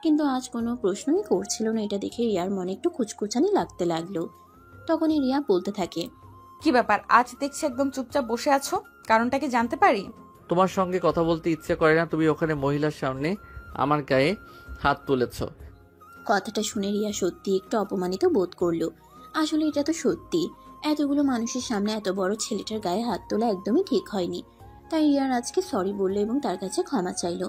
কিন্তু আজ কোনো প্রশ্নই করছিল না। এটা দেখে রিয়ার মনে একটু খুচখুচানি লাগতে লাগলো। তখনই রিয়া বলতে থাকে, কি ব্যাপার, আজ দেখছি একদম চুপচাপ বসে আছো, কারণটা কি জানতে পারি? তোমার সঙ্গে কথা বলতে ইচ্ছে করে না, তুমি ওখানে মহিলার সামনে আমার গায়ে হাত তুলেছ। কথাটা শুনে রিয়া সত্যি একটু অপমানিত বোধ করলো। আসলে এটা তো সত্যি, এতগুলো মানুষের সামনে এত বড় ছেলেটার গায়ে হাত তোলা একদমই ঠিক হয়নি। তাই রিয়া রাজকে সরি বলল এবং তার কাছে ক্ষমা চাইলো,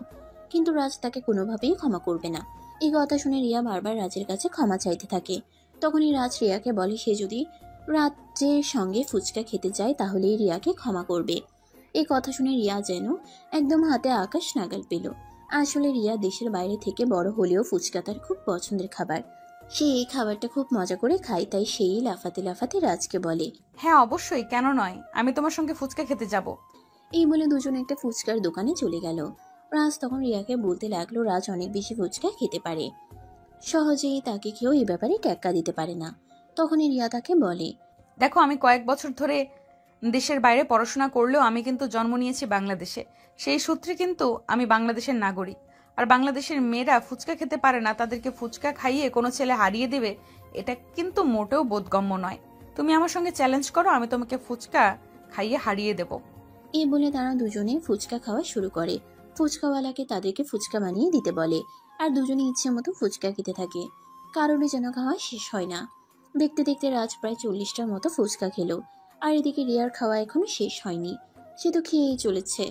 কিন্তু রাজ তাকে কোনোভাবেই ক্ষমা করবে না। এই কথা শুনে রিয়া বারবার রাজের কাছে ক্ষমা চাইতে থাকে। তখনই রাজ রিয়াকে বলে সে যদি রাজের সঙ্গে ফুচকা খেতে যায় তাহলেই রিয়াকে ক্ষমা করবে। এই কথা শুনে রিয়া যেন একদম হাতে আকাশ নাগাল পেল। আসলে রিয়া দেশের বাইরে থেকে বড় হলেও ফুচকা তার খুব পছন্দের খাবার। সে এই খাবারটা খুব মজা করে খায়, তাই সেই লাফাতে লাফাতে রাজকে বলে, হ্যাঁ অবশ্যই, কেন নয়, আমি তোমার সঙ্গে ফুচকা খেতে যাব। এই বলে দুজনে একটা ফুচকার দোকানে চলে গেল। রাজ তখন রিয়াকে বলতে লাগলো রাজ অনেক বেশি ফুচকা খেতে পারে, সহজেই তাকে কেউ এই ব্যাপারে টেক্কা দিতে পারে না। তখনই রিয়া তাকে বলে, দেখো, আমি কয়েক বছর ধরে দেশের বাইরে পড়াশোনা করলেও আমি কিন্তু জন্ম নিয়েছি বাংলাদেশে। সেই সূত্রে কিন্তু আমি বাংলাদেশের নাগরিক। আর বাংলাদেশের মেয়েরা ফুচকা খেতে পারে না, তাদেরকে ফুচকা খাইয়ে কোনো ছেলে হারিয়ে দেবে, এটা কিন্তু মোটেও বোধগম্য নয়। তুমি আমার সঙ্গে চ্যালেঞ্জ করো, আমি তোমাকে ফুচকা খাইয়ে হারিয়ে দেব। এই বলে তারা দুজনে ফুচকা খাওয়া শুরু করে। ফুচকাওয়ালাকে তাদেরকে ফুচকা বানিয়ে দিতে বলে, আর দুজনে ইচ্ছে মতো ফুচকা খেতে থাকে। কারণে যেন খাওয়া শেষ হয় না। দেখতে দেখতে রাজ প্রায় 40টার মতো ফুচকা খেলো, আর এদিকে রিয়ার খাওয়া এখনো শেষ হয়নি। সে তো খেয়েই চলেছে।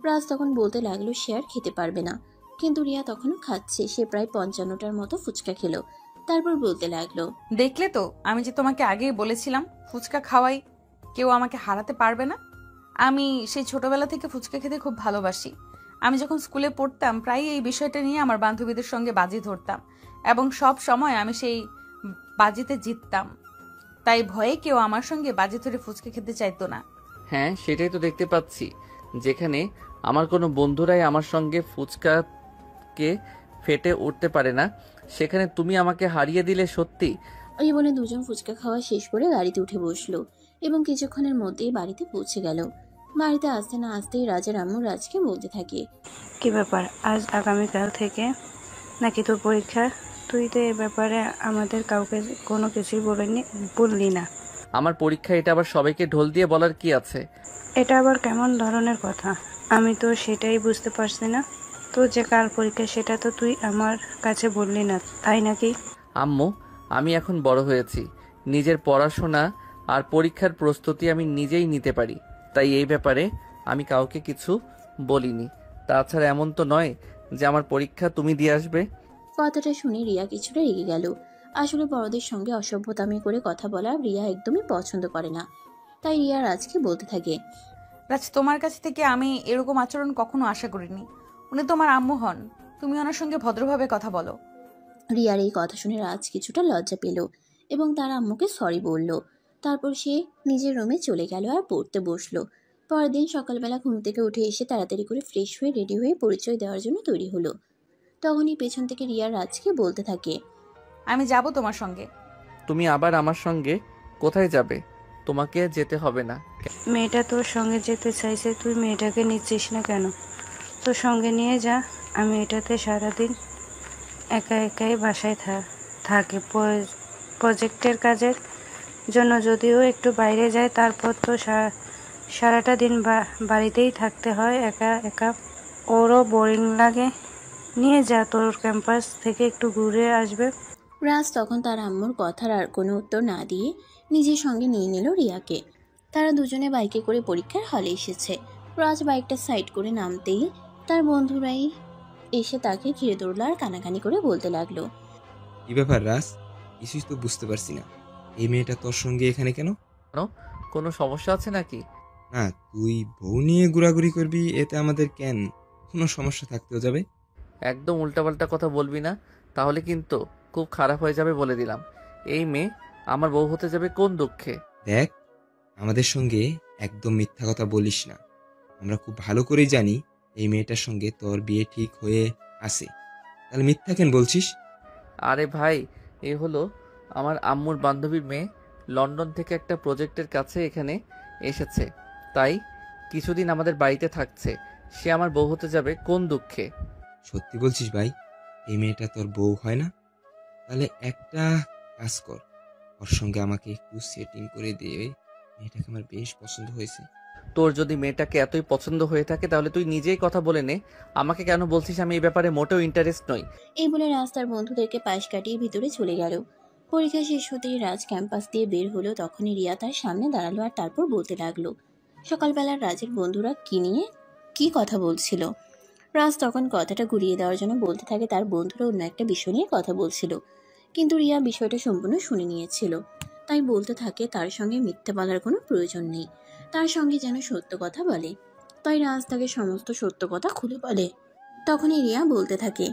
রাজ তখন বলতে লাগলো সে আর খেতে পারবে না, কিন্তু রিয়া তখনও খাচ্ছে। সে প্রায় 55টার মতো ফুচকা খেলো, তারপর বলতে লাগলো, দেখলে তো, আমি যে তোমাকে আগেই বলেছিলাম ফুচকা খাওয়াই কেউ আমাকে হারাতে পারবে না। আমি সেই ছোটবেলা থেকে ফুচকা খেতে খুব ভালোবাসি। আমি যখন স্কুলে পড়তাম প্রায়ই এই বিষয়টা নিয়ে আমার বান্ধবীদের সঙ্গে বাজি ধরতাম, এবং সব সময় আমি সেই বাজিতে জিততাম। তাই ভয়ে কেউ আমার সঙ্গে বাজি ধরে ফুচকা খেতে চাইতো না। হ্যাঁ, সেটাই তো দেখতে পাচ্ছি। যেখানে আমার কোনো বন্ধুরাই আমার সঙ্গে ফুচকাকে ফেটে উঠতে পারে না, সেখানে তুমি আমাকে হারিয়ে দিলে। সত্যি। এই বলে দুজন ফুচকা খাওয়া শেষ করে গাড়িতে উঠে বসলো এবং কিছুক্ষণের মধ্যেই বাড়িতে পৌঁছে গেল। বাড়িতে আসতে না আসতেই রাজের আম্মু রাজকে বলতে থাকে, কি ব্যাপার, আজ আগামীকাল থেকে নাকি তোর পরীক্ষা? তুই তো এ ব্যাপারে আমাদের কাউকে কোনো কিছুই বললি না। আমার পরীক্ষা, এটা আবার সবাইকে ঢোল দিয়ে বলার কি আছে? এটা আবার কেমন ধরনের কথা? আমি তো সেটাই বুঝতে পারছি না। তোর যে কাল পরীক্ষা সেটা তো তুই আমার কাছে বললি না, তাই নাকি? আম্মু, আমি এখন বড় হয়েছি, নিজের পড়াশোনা আর পরীক্ষার প্রস্তুতি আমি নিজেই নিতে পারি, তাই এই ব্যাপারে আমি কাউকে কিছু বলিনি। তাছাড়া এমন তো নয় যে আমার পরীক্ষা তুমি দিয়ে আসবে। কথাটা শুনে রিয়া কিছুটা রেগে গেল। আসলে বড়দের সঙ্গে অসভ্যতামি করে কথা বলা রিয়া একদমই পছন্দ করে না। তাই রিয়া রাজকে বলতে থাকে, রাজ, তোমার কাছ থেকে আমি এরকম আচরণ কখনো আশা করিনি। উনি তোমার আম্মু হন, তুমি ওনার সঙ্গে ভদ্রভাবে কথা বলো। রিয়ার এই কথা শুনে রাজ কিছুটা লজ্জা পেল এবং তার আম্মুকে সরি বলল। তারপর সে নিজের রুমে চলে গেল আর পড়তে বসলো। পরের দিন সকালবেলা ঘুম থেকে উঠে এসে তাড়াতাড়ি করে ফ্রেশ হয়ে রেডি হয়ে পরিচয় দেওয়ার জন্য তৈরি হলো। তখনই পেছন থেকে রিয়া রাজকে বলতে থাকে, আমি যাব তোমার সঙ্গে। তুমি আবার আমার সঙ্গে কোথায় যাবে? তোমাকে যেতে হবে না। মেয়েটা তোর সঙ্গে যেতে চাইছে, তুই মেয়েটাকে নিচ্ছিস না কেন? তোর সঙ্গে নিয়ে যা। আমি এটাতে সারাদিন একা একাই বাসায় থাকে। প্রজেক্টের কাজের জন্য যদিও একটু বাইরে যায়, তারপর তো সারাটা দিন বাড়িতেই থাকতে হয় একা একা। ওরও বোরিং লাগে। নিয়ে যা, তোর ক্যাম্পাস থেকে একটু ঘুরে আসবে। রাজ তখন তার আম্মুর কথার আর কোনো উত্তর না দিয়ে নিজের সঙ্গে নিয়ে নিল রিয়াকে। তারা দুজনে বাইকে করে পরীক্ষার হলে এসেছে। রাজ বাইকটা সাইড করে নামতেই তার বন্ধুরাই এসে তাকে ঘিরে ধরল আর কানাকানি করে বলতে লাগলো, কি ব্যাপার রাজ? কিছুই তো বুঝতে পারছি না। এই মেয়েটা তোর সঙ্গে এখানে কেন? কোনো সমস্যা আছে নাকি? না, তুই বউ নিয়ে ঘোরাঘুরি করবি, এতে আমাদের কেন কোনো সমস্যা থাকতেও যাবে? একদম উল্টাপাল্টা কথা বলবি না, তাহলে কিন্তু খুব খারাপ হয়ে যাবে বলে দিলাম। এই মেয়ে আমার বউ হতে যাবে কোন দুঃখে? দেখ, আমাদের সঙ্গে একদম মিথ্যা কথা বলিস না। আমরা খুব ভালো করেই জানি এই মেয়েটার সঙ্গে তোর বিয়ে ঠিক হয়ে আছে, তাহলে মিথ্যা কেন বলছিস? আরে ভাই, এ হলো আমার আম্মুর বান্ধবীর মেয়ে। লন্ডন থেকে একটা প্রজেক্টের কাছে এখানে এসেছে, তাই কিছুদিন আমাদের বাড়িতে থাকছে। সে আমার বউ হতে যাবে কোন দুঃখে? সত্যি বলছিস ভাই? এই মেয়েটা তোর বউ হয় না? তাহলে একটা কাজ কর, ওর সঙ্গে আমাকে একটু সেটিং করে দিয়ে। মেয়েটাকে আমার বেশ পছন্দ হয়েছে। তোর যদি মেয়েটাকে এতই পছন্দ হয়ে থাকে তাহলে তুই নিজেই কথা বলে নে। আমাকে কেন বলছিস? আমি এই ব্যাপারে মোটেও ইন্টারেস্ট নই। এই বলে রাজ তার বন্ধুদেরকে পাশ কাটিয়ে ভিতরে চলে গেল। পরীক্ষা শেষ হতেই রাজ ক্যাম্পাস দিয়ে বের হলো। তখনই রিয়া তার সামনে দাঁড়ালো আর তারপর বলতে লাগলো, সকালবেলার রাজের বন্ধুরা কি নিয়ে কি কথা বলছিল। রাজ তখন কথাটা ঘুরিয়ে দেওয়ার জন্য বলতে থাকে তার বন্ধুরা অন্য একটা বিষয় নিয়ে কথা বলছিল, কিন্তু রিয়া বিষয়টা সম্পূর্ণ শুনে নিয়েছিল। তাই বলতে থাকে তার সঙ্গে মিথ্যা বলার কোনো প্রয়োজন নেই, তার সঙ্গে যেন সত্য কথা বলে। তাই রাজ তাকে সমস্ত সত্য কথা খুলে বলে। তখনই রিয়া বলতে থাকে,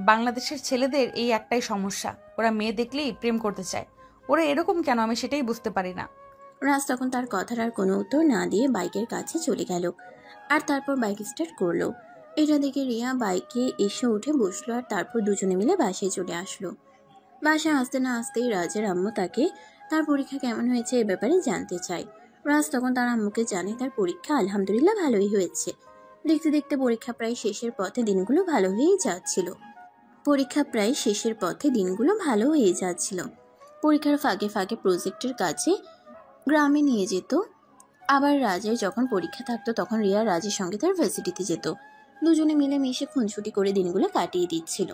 বাংলাদেশের ছেলেদের এই একটাই সমস্যা, ওরা মেয়ে দেখলেই প্রেম করতে চায়। ওরা এরকম কেন আমি সেটাই বুঝতে পারি না। রাজ তখন তার কথার আর কোনো উত্তর না দিয়ে বাইকের কাছে চলে গেল আর তারপর বাইক স্টার্ট করলো। এটা দেখে রিয়া বাইকে এসে উঠে বসলো আর তারপর দুজনে মিলে বাসায় চলে আসলো। বাসায় আসতে না আসতেই রাজের আম্মু তাকে তার পরীক্ষা কেমন হয়েছে এ ব্যাপারে জানতে চায়। রাজ তখন তার আম্মুকে জানে তার পরীক্ষা আলহামদুলিল্লাহ ভালোই হয়েছে। দেখতে দেখতে পরীক্ষা প্রায় শেষের পথে দিনগুলো ভালো হয়ে যাচ্ছিল। পরীক্ষার ফাঁকে ফাঁকে প্রজেক্টের কাছে গ্রামে নিয়ে যেত। আবার রাজের যখন পরীক্ষা থাকতো তখন রিয়া রাজের সঙ্গে তার ভার্সিটিতে যেত। দুজনে মিলে মিশে খুনছুটি করে দিনগুলো কাটিয়ে দিচ্ছিল।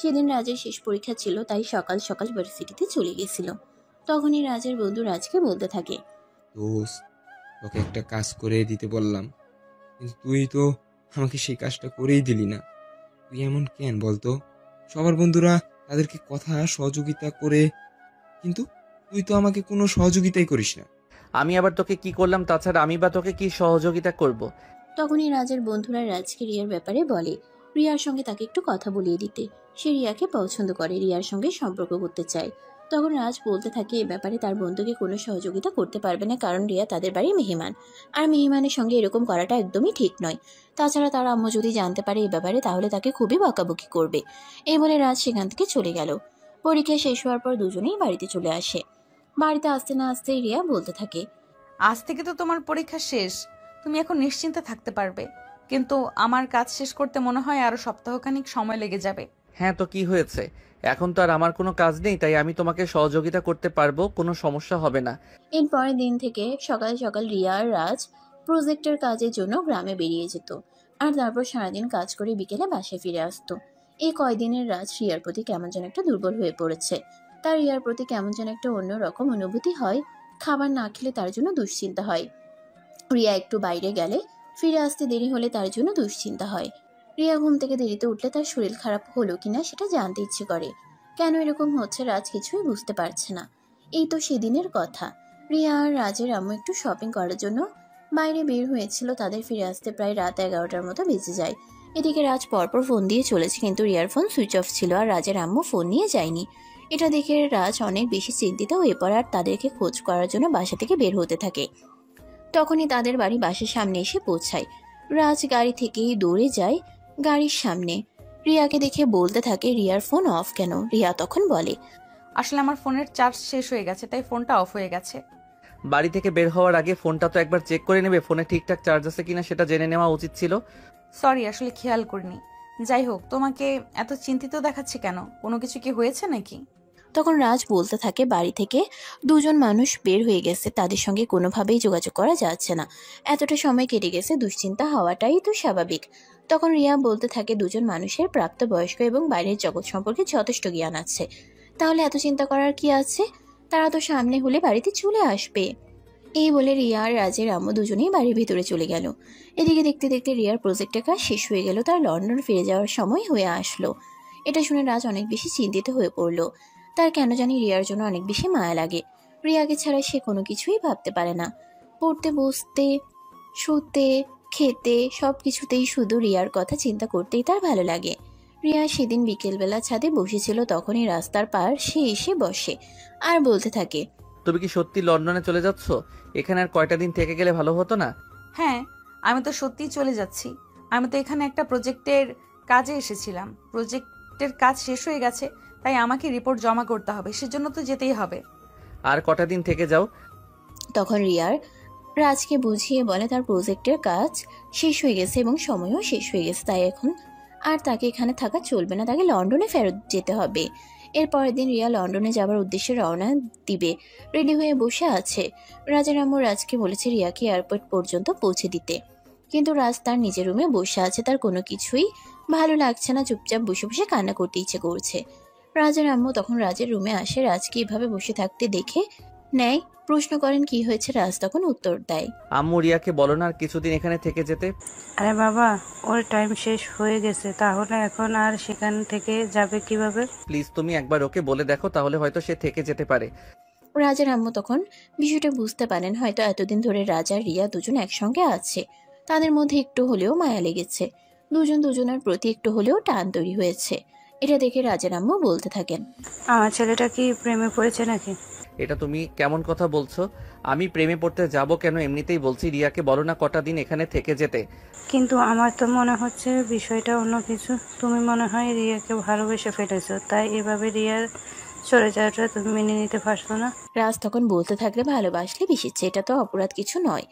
সেদিন রাজের শেষ পরীক্ষা ছিল, তাই সকাল সকাল ভার্সিটিতে চলে গেছিল। তখনই রাজের বন্ধু রাজকে বলতে থাকে, দোস্ত, তোকে একটা কাজ করে দিতে বললাম, কিন্তু তুই তো আমাকে সেই কাজটা করেই দিলি না। তুই এমন কেন বলতো? সবার বন্ধুরা তাদেরকে কথা সহযোগিতা করে, কিন্তু তুই তো আমাকে কোনো সহযোগিতাই করিস না। আমি আবার তোকে কি করলাম? তাছাড়া আমি বা তোকে কি সহযোগিতা করব? তখনই রাজের বন্ধুরা রাজকে রিয়ার ব্যাপারে বলে রিয়ার সঙ্গে তাকে একটু কথা বলিয়ে দিতে। সে রিয়াকে পছন্দ করে, রিয়ার সঙ্গে সম্পর্ক করতে চায়। তখন রাজ বলতে থাকে এ ব্যাপারে তার বন্ধুকে কোনো সহযোগিতা করতে পারবে না, কারণ রিয়া তাদের বাড়ি মেহমান, আর মেহমানের সঙ্গে এরকম করাটা একদমই ঠিক নয়। তাছাড়া তার আম্মু যদি জানতে পারে এ ব্যাপারে তাহলে তাকে খুবই বকাবকি করবে। এই বলে রাজ সেখান থেকে চলে গেল। পরীক্ষা শেষ হওয়ার পর দুজনেই বাড়িতে চলে আসে। বাড়িতে আসতে না আসতেই রিয়া বলতে থাকে, আজ থেকে তো তোমার পরীক্ষা শেষ, তুমি এখন নিশ্চিন্তে থাকতে পারবে। কিন্তু আমার কাজ শেষ করতে মনে হয় আরো সপ্তাহখানিক সময় লেগে যাবে। হ্যাঁ, তো কি হয়েছে? এখন তো আর আমার কোনো কাজ নেই, তাই আমি তোমাকে সহযোগিতা করতে পারবো, কোনো সমস্যা হবে না। এর পরের দিন থেকে সকাল সকাল রিয়া আর রাজ প্রজেক্টের কাজের জন্য গ্রামে বেরিয়ে যেত আর তারপর সারাদিন কাজ করে বিকেলে বাসায় ফিরে আসতো। এই কয়দিনের রাজ রিয়ার প্রতি কেমন যেন একটা দুর্বল হয়ে পড়েছে। তার রিয়ার প্রতি কেমন যেন একটা অন্যরকম অনুভূতি হয়। খাবার না খেলে তার জন্য দুশ্চিন্তা হয়। রিয়া একটু বাইরে গেলে ফিরে আসতে দেরি হলে তার জন্য দুশ্চিন্তা হয়। রিয়া ঘুম থেকে দেরিতে উঠলে তার শরীর খারাপ হলো কিনা সেটা জানতে ইচ্ছে করে। কেন এরকম হচ্ছে রাজ কিছুই বুঝতে পারছে না। এই তো সেদিনের কথা, রিয়া আর রাজের আম্মু একটু শপিং করার জন্য বাইরে বের হয়েছিল। তাদের ফিরে আসতে প্রায় রাত 11টার মতো বেজে যায়। এদিকে রাজ পরপর ফোন দিয়ে চলেছে, কিন্তু রিয়ার ফোন সুইচ অফ ছিল আর রাজের আম্মু ফোন নিয়ে যায়নি। এটা দেখে রাজ অনেক বেশি চিন্তিত হয়ে পড়ে আর তাদেরকে খোঁজ করার জন্য বাসা থেকে বের হতে থাকে। তখনই তাদের বাড়ি বাসার সামনে এসে পৌঁছায়। রাজ গাড়ি থেকেই দৌড়ে যায় গাড়ির সামনে। রিয়াকে দেখে বলতে থাকে রিয়ার ফোন অফ কেন? রিয়া তখন বলে, আসলে আমার ফোনের চার্জ শেষ হয়ে গেছে, তাই ফোনটা অফ হয়ে গেছে। বাড়ি থেকে বের হওয়ার আগে ফোনটা তো একবার চেক করে নেবে, ফোনে ঠিকঠাক চার্জ আছে কিনা সেটা জেনে নেওয়া উচিত ছিল। সরি, আসলে খেয়াল করিনি। যাই হোক, তোমাকে এত চিন্তিত দেখাচ্ছে কেন? কোনো কিছু কি হয়েছে নাকি? তখন রাজ বলতে থাকে বাড়ি থেকে দুজন মানুষ বের হয়ে গেছে, তাদের সঙ্গে কোনোভাবেই যোগাযোগ করা যাচ্ছে না। এতটা সময় কেটে গেছে, দুশ্চিন্তা হওয়াটাই তো স্বাভাবিক। তখন রিয়া বলতে থাকে দুজন মানুষের প্রাপ্তবয়স্ক এবং বাইরের জগৎ সম্পর্কে যথেষ্ট জ্ঞান আছে, তাহলে এত চিন্তা করার কি আছে? তারা তো সামনে হলে বাড়িতে চলে আসবে। এই বলে রিয়া আর রাজের আম্মু দুজনেই বাড়ির ভিতরে চলে গেল। এদিকে দেখতে দেখতে রিয়ার প্রজেক্টের কাজ শেষ হয়ে গেল, তার লন্ডন ফিরে যাওয়ার সময় হয়ে আসলো। এটা শুনে রাজ অনেক বেশি চিন্তিত হয়ে পড়লো। তার কেন জানি রিয়ার জন্য অনেক বেশি মায়া লাগে। রিয়াকে ছাড়া সে কোনো কিছুই ভাবতে পারে না। পড়তে বসতে, শুতে, খেতে সব কিছুতেই শুধু রিয়ার কথা চিন্তা করতেই তার ভালো লাগে। রিয়া সেদিন বিকেলবেলা ছাদে বসেছিল, তখনই রাস্তার পার সে এসে বসে আর বলতে থাকে, তুমি কি সত্যি লন্ডনে চলে যাচ্ছ? এখানে আর কয়টা দিন থেকে গেলে ভালো হতো না? হ্যাঁ, আমি তো সত্যিই চলে যাচ্ছি। আমি তো এখানে একটা প্রজেক্টের কাজে এসেছিলাম। প্রজেক্টের কাজ শেষ হয়ে গেছে, তাই আমাকে রিপোর্ট জমা করতে হবে, সেজন্য তো যেতেই হবে। আর কটা দিন থেকে যাও। তখন রিয়ার রাজকে বুঝিয়ে বলে তার প্রজেক্টের কাজ শেষ হয়ে গেছে এবং সময়ও শেষ হয়ে গেছে, তাই এখন আর তাকে এখানে থাকা চলবে না, তাকে লন্ডনে ফেরত যেতে হবে। এর পরের দিন রিয়া লন্ডনে যাবার উদ্দেশ্যে রওনা দিবে, রেডি হয়ে বসে আছে। রাজের আম্মু রাজকে বলেছে রিয়াকে এয়ারপোর্ট পর্যন্ত পৌঁছে দিতে, কিন্তু রাজ তার নিজের রুমে বসে আছে, তার কোনো কিছুই ভালো লাগছে না, চুপচাপ বসে বসে কান্না করতে ইচ্ছে করছে। রাজের আম্মু তখন রাজের রুমে আসে, রাজকে এভাবে বসে থাকতে দেখে নেয়, প্রশ্ন করেন কি হয়েছে। রাজ তখন উত্তর দেয়, আম্মু রিয়াকে বলো না আর কিছুদিন এখানে থেকে যেতে। আরে বাবা, ওর টাইম শেষ হয়ে গেছে, তাহলে এখন আর সেখান থেকে যাবে কিভাবে? প্লিজ তুমি একবার ওকে বলে দেখো, তাহলে হয়তো সে থেকে যেতে পারে। রাজের আম্মু তখন বিষয়টা বুঝতে পারেন, হয়তো এতদিন ধরে রাজ আর রিয়া দুজন একসঙ্গে আছে, তাদের মধ্যে একটু হলেও মায়া লেগেছে, দুজন দুজনের প্রতি একটু হলেও টান তৈরি হয়েছে। এটা দেখে রাজের আম্মু বলতে থাকেন, আমার ছেলেটা কি প্রেমে পড়েছে নাকি? এটা তুমি কেমন কথা বলছো? আমি প্রেমে পড়তে যাব কেন? এমনিতেই বলছি রিয়াকে বলো না কটা দিন এখানে থেকে যেতে। কিন্তু আমার তো মনে হচ্ছে বিষয়টা অন্য কিছু। তুমি মনে হয় রিয়াকে ভালোবেসে ফেলেছো, তাই এভাবে রিয়ার চলে যাওয়াটা তুমি মেনে নিতে পারছো না। রাজ তখন বলতে থাকলে ভালোবাসলে বেশিচ্ছে, এটা তো অপরাধ কিছু নয়,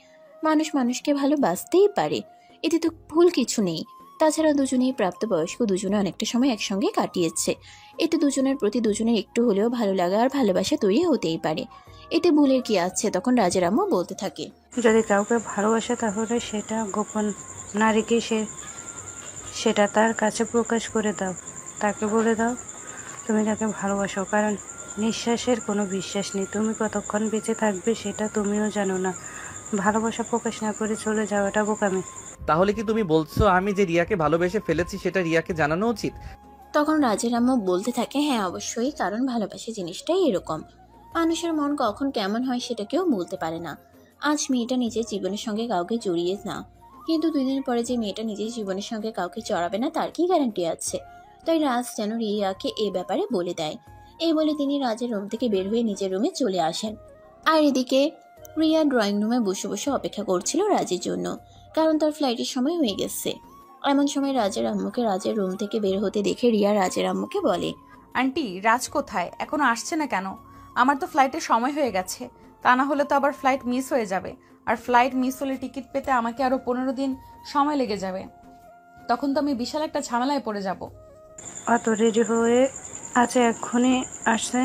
মানুষ মানুষকে ভালোবাসতেই পারে, এতে তো ভুল কিছু নেই। তাছাড়া দুজনেই প্রাপ্তবয়স্ক, দুজনে অনেকটা সময় একসঙ্গে কাটিয়েছে, এতে দুজনের প্রতি দুজনের একটু হলেও ভালো লাগা আর ভালোবাসা তৈরি হতেই পারে, এতে ভুলের কি আছে? তখন রাজের আম্মু বলতে থাকে, যদি কাউকে ভালোবাসে তাহলে সেটা গোপন না রেখে সেটা তার কাছে প্রকাশ করে দাও, তাকে বলে দাও তুমি তাকে ভালোবাসো, কারণ নিঃশ্বাসের কোনো বিশ্বাস নেই, তুমি কতক্ষণ বেঁচে থাকবে সেটা তুমিও জানো না। ভালোবাসা প্রকাশ না করে চলে যাওয়াটা বোকামি। তাহলে কি তুমি বলছো আমি যে রিয়াকে ভালোবেসে ফেলেছি সেটা রিয়াকে জানানো উচিত? তখন রাজের আম্মু বলতে থাকে, হ্যাঁ অবশ্যই, কারণ ভালোবাসা জিনিসটাই এরকম, মানুষের মন কখন কেমন হয় সেটা কেউ বলতে পারে না। আজ মেয়েটা নিজের জীবনের সঙ্গে কাউকে জড়িয়ে না, কিন্তু 2 দিন পরে যে মেয়েটা নিজের জীবনের সঙ্গে কাউকে জড়াবে না তার কি গ্যারান্টি আছে? তাই রাজ যেন রিয়াকে এ ব্যাপারে বলে দেয়। এই বলে তিনি রাজের রুম থেকে বের হয়ে নিজের রুমে চলে আসেন। আর এদিকে রিয়া ড্রয়িং রুমে বসে বসে অপেক্ষা করছিল রাজের জন্য, কারণ তার ফ্লাইটের সময় হয়ে গেছে। এমন সময় রাজের আম্মুকে রাজের রুম থেকে বের হতে দেখে রিয়া রাজের আম্মুকে বলে, আন্টি, রাজ কোথায়? এখনো আসছে না কেন? আমার তো ফ্লাইটের সময় হয়ে গেছে, তা না হলে তো আবার ফ্লাইট মিস হয়ে যাবে, আর ফ্লাইট মিস হলে টিকিট পেতে আমাকে আরো 15 দিন সময় লেগে যাবে, তখন তো আমি বিশাল একটা ঝামেলায় পড়ে যাব। অত রেডি হয়ে আছে, এক্ষুনি আসছে,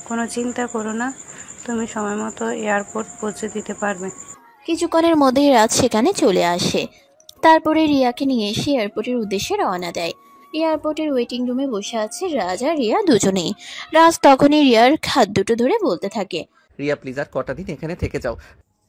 কোনো চিন্তা করো না, তুমি সময় মতো এয়ারপোর্ট পৌঁছে দিতে পারবে। কিছুক্ষণের মধ্যেই রাজ সেখানে চলে আসে। তারপরে রিয়াকে নিয়ে এসে এয়ারপোর্টের উদ্দেশ্যে রওনা দেয়। এয়ারপোর্টের ওয়েটিং রুমে বসে আছে রাজ আর রিয়া দুজনেই। রাজ তখনই রিয়ার হাত দুটো ধরে বলতে থাকে, রিয়া প্লিজ আর কটা দিন এখানে থেকে যাও।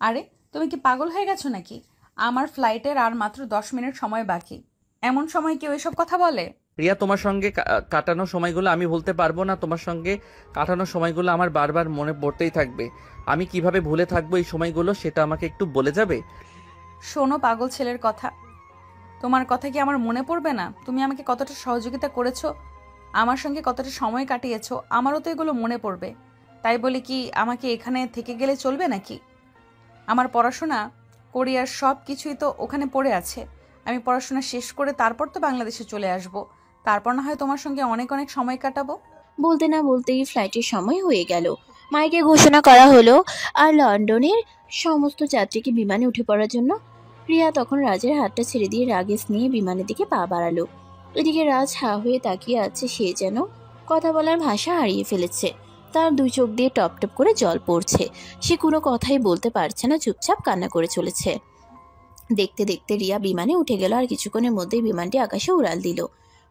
আরে তুমি কি পাগল হয়ে গেছো নাকি? আমার ফ্লাইটের আর মাত্র 10 মিনিট সময় বাকি, এমন সময় কেউ এসব কথা বলে? রিয়া তোমার সঙ্গে কাটানো সময়গুলো আমি ভুলতে পারবো না, তোমার সঙ্গে কাটানো সময়গুলো আমার বারবার মনে পড়তেই থাকবে। আমি কিভাবে ভুলে থাকবো এই সময়গুলো সেটা আমাকে একটু বলে যাবে? শোনো পাগল ছেলের কথা, তোমার কথা কি আমার মনে পড়বে না? তুমি আমাকে কতটা সহযোগিতা করেছো, আমার সঙ্গে কতটা সময় কাটিয়েছো, আমারও তো এগুলো মনে পড়বে। তাই বলে কি আমাকে এখানে থেকে গেলে চলবে নাকি? আমার পড়াশোনা কোরিয়ার সব কিছুই তো ওখানে পড়ে আছে, আমি পড়াশোনা শেষ করে তারপর তো বাংলাদেশে চলে আসব, তারপর না হয় তোমার সঙ্গে অনেক অনেক সময় কাটাবো। বলতে না বলতেই ফ্লাইটের সময় হয়ে গেল। মাইকে ঘোষণা করা হলো আর লন্ডনের সমস্ত যাত্রীকে বিমানে উঠে পড়ার জন্য। রিয়া তখন রাজের হাতটা ছেড়ে দিয়ে লাগেজ নিয়ে বিমানের দিকে পা বাড়ালো। এদিকে রাজ হা হয়ে তাকিয়ে আছে, সে যেন কথা বলার ভাষা হারিয়ে ফেলেছে। তার দুই চোখ দিয়ে টপ টপ করে জল পড়ছে। সে কোনো কথাই বলতে পারছে না, চুপচাপ কান্না করে চলেছে। দেখতে দেখতে রিয়া বিমানে উঠে গেল আর কিছুক্ষণের মধ্যেই বিমানটি আকাশে উড়াল দিল।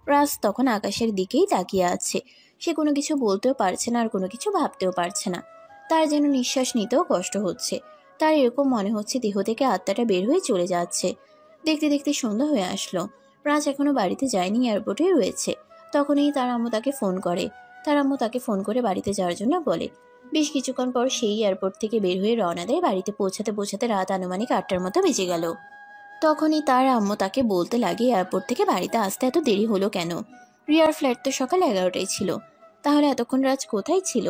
রাজ তখন আকাশের দিকেই তাকিয়ে আছে। সে কোনো কিছু বলতেও পারছে না আর কোনো কিছু ভাবতেও পারছে না। তার যেন নিঃশ্বাস নিতেও কষ্ট হচ্ছে। তার এরকম মনে হচ্ছে দেহ থেকে আত্মাটা বের হয়ে চলে যাচ্ছে। দেখতে দেখতে সন্ধ্যা হয়ে আসলো। রাজ এখনো বাড়িতে যায়নি, এয়ারপোর্টে রয়েছে। তখনই তার আম্মু তাকে ফোন করে। তার আম্মু তাকে ফোন করে বাড়িতে যাওয়ার জন্য বলে। বেশ কিছুক্ষণ পর সেই এয়ারপোর্ট থেকে বের হয়ে রওনা দেয়। বাড়িতে পৌঁছাতে পৌঁছাতে রাত আনুমানিক 8টার মতো বেজে গেল। তখনই তার আম্মু তাকে বলতে লাগে এয়ারপোর্ট থেকে বাড়িতে আসতে এত দেরি হলো কেন। রিয়ার ফ্লাইট তো সকাল 11টায় ছিল, তাহলে এতক্ষণ রাজ কোথায় ছিল?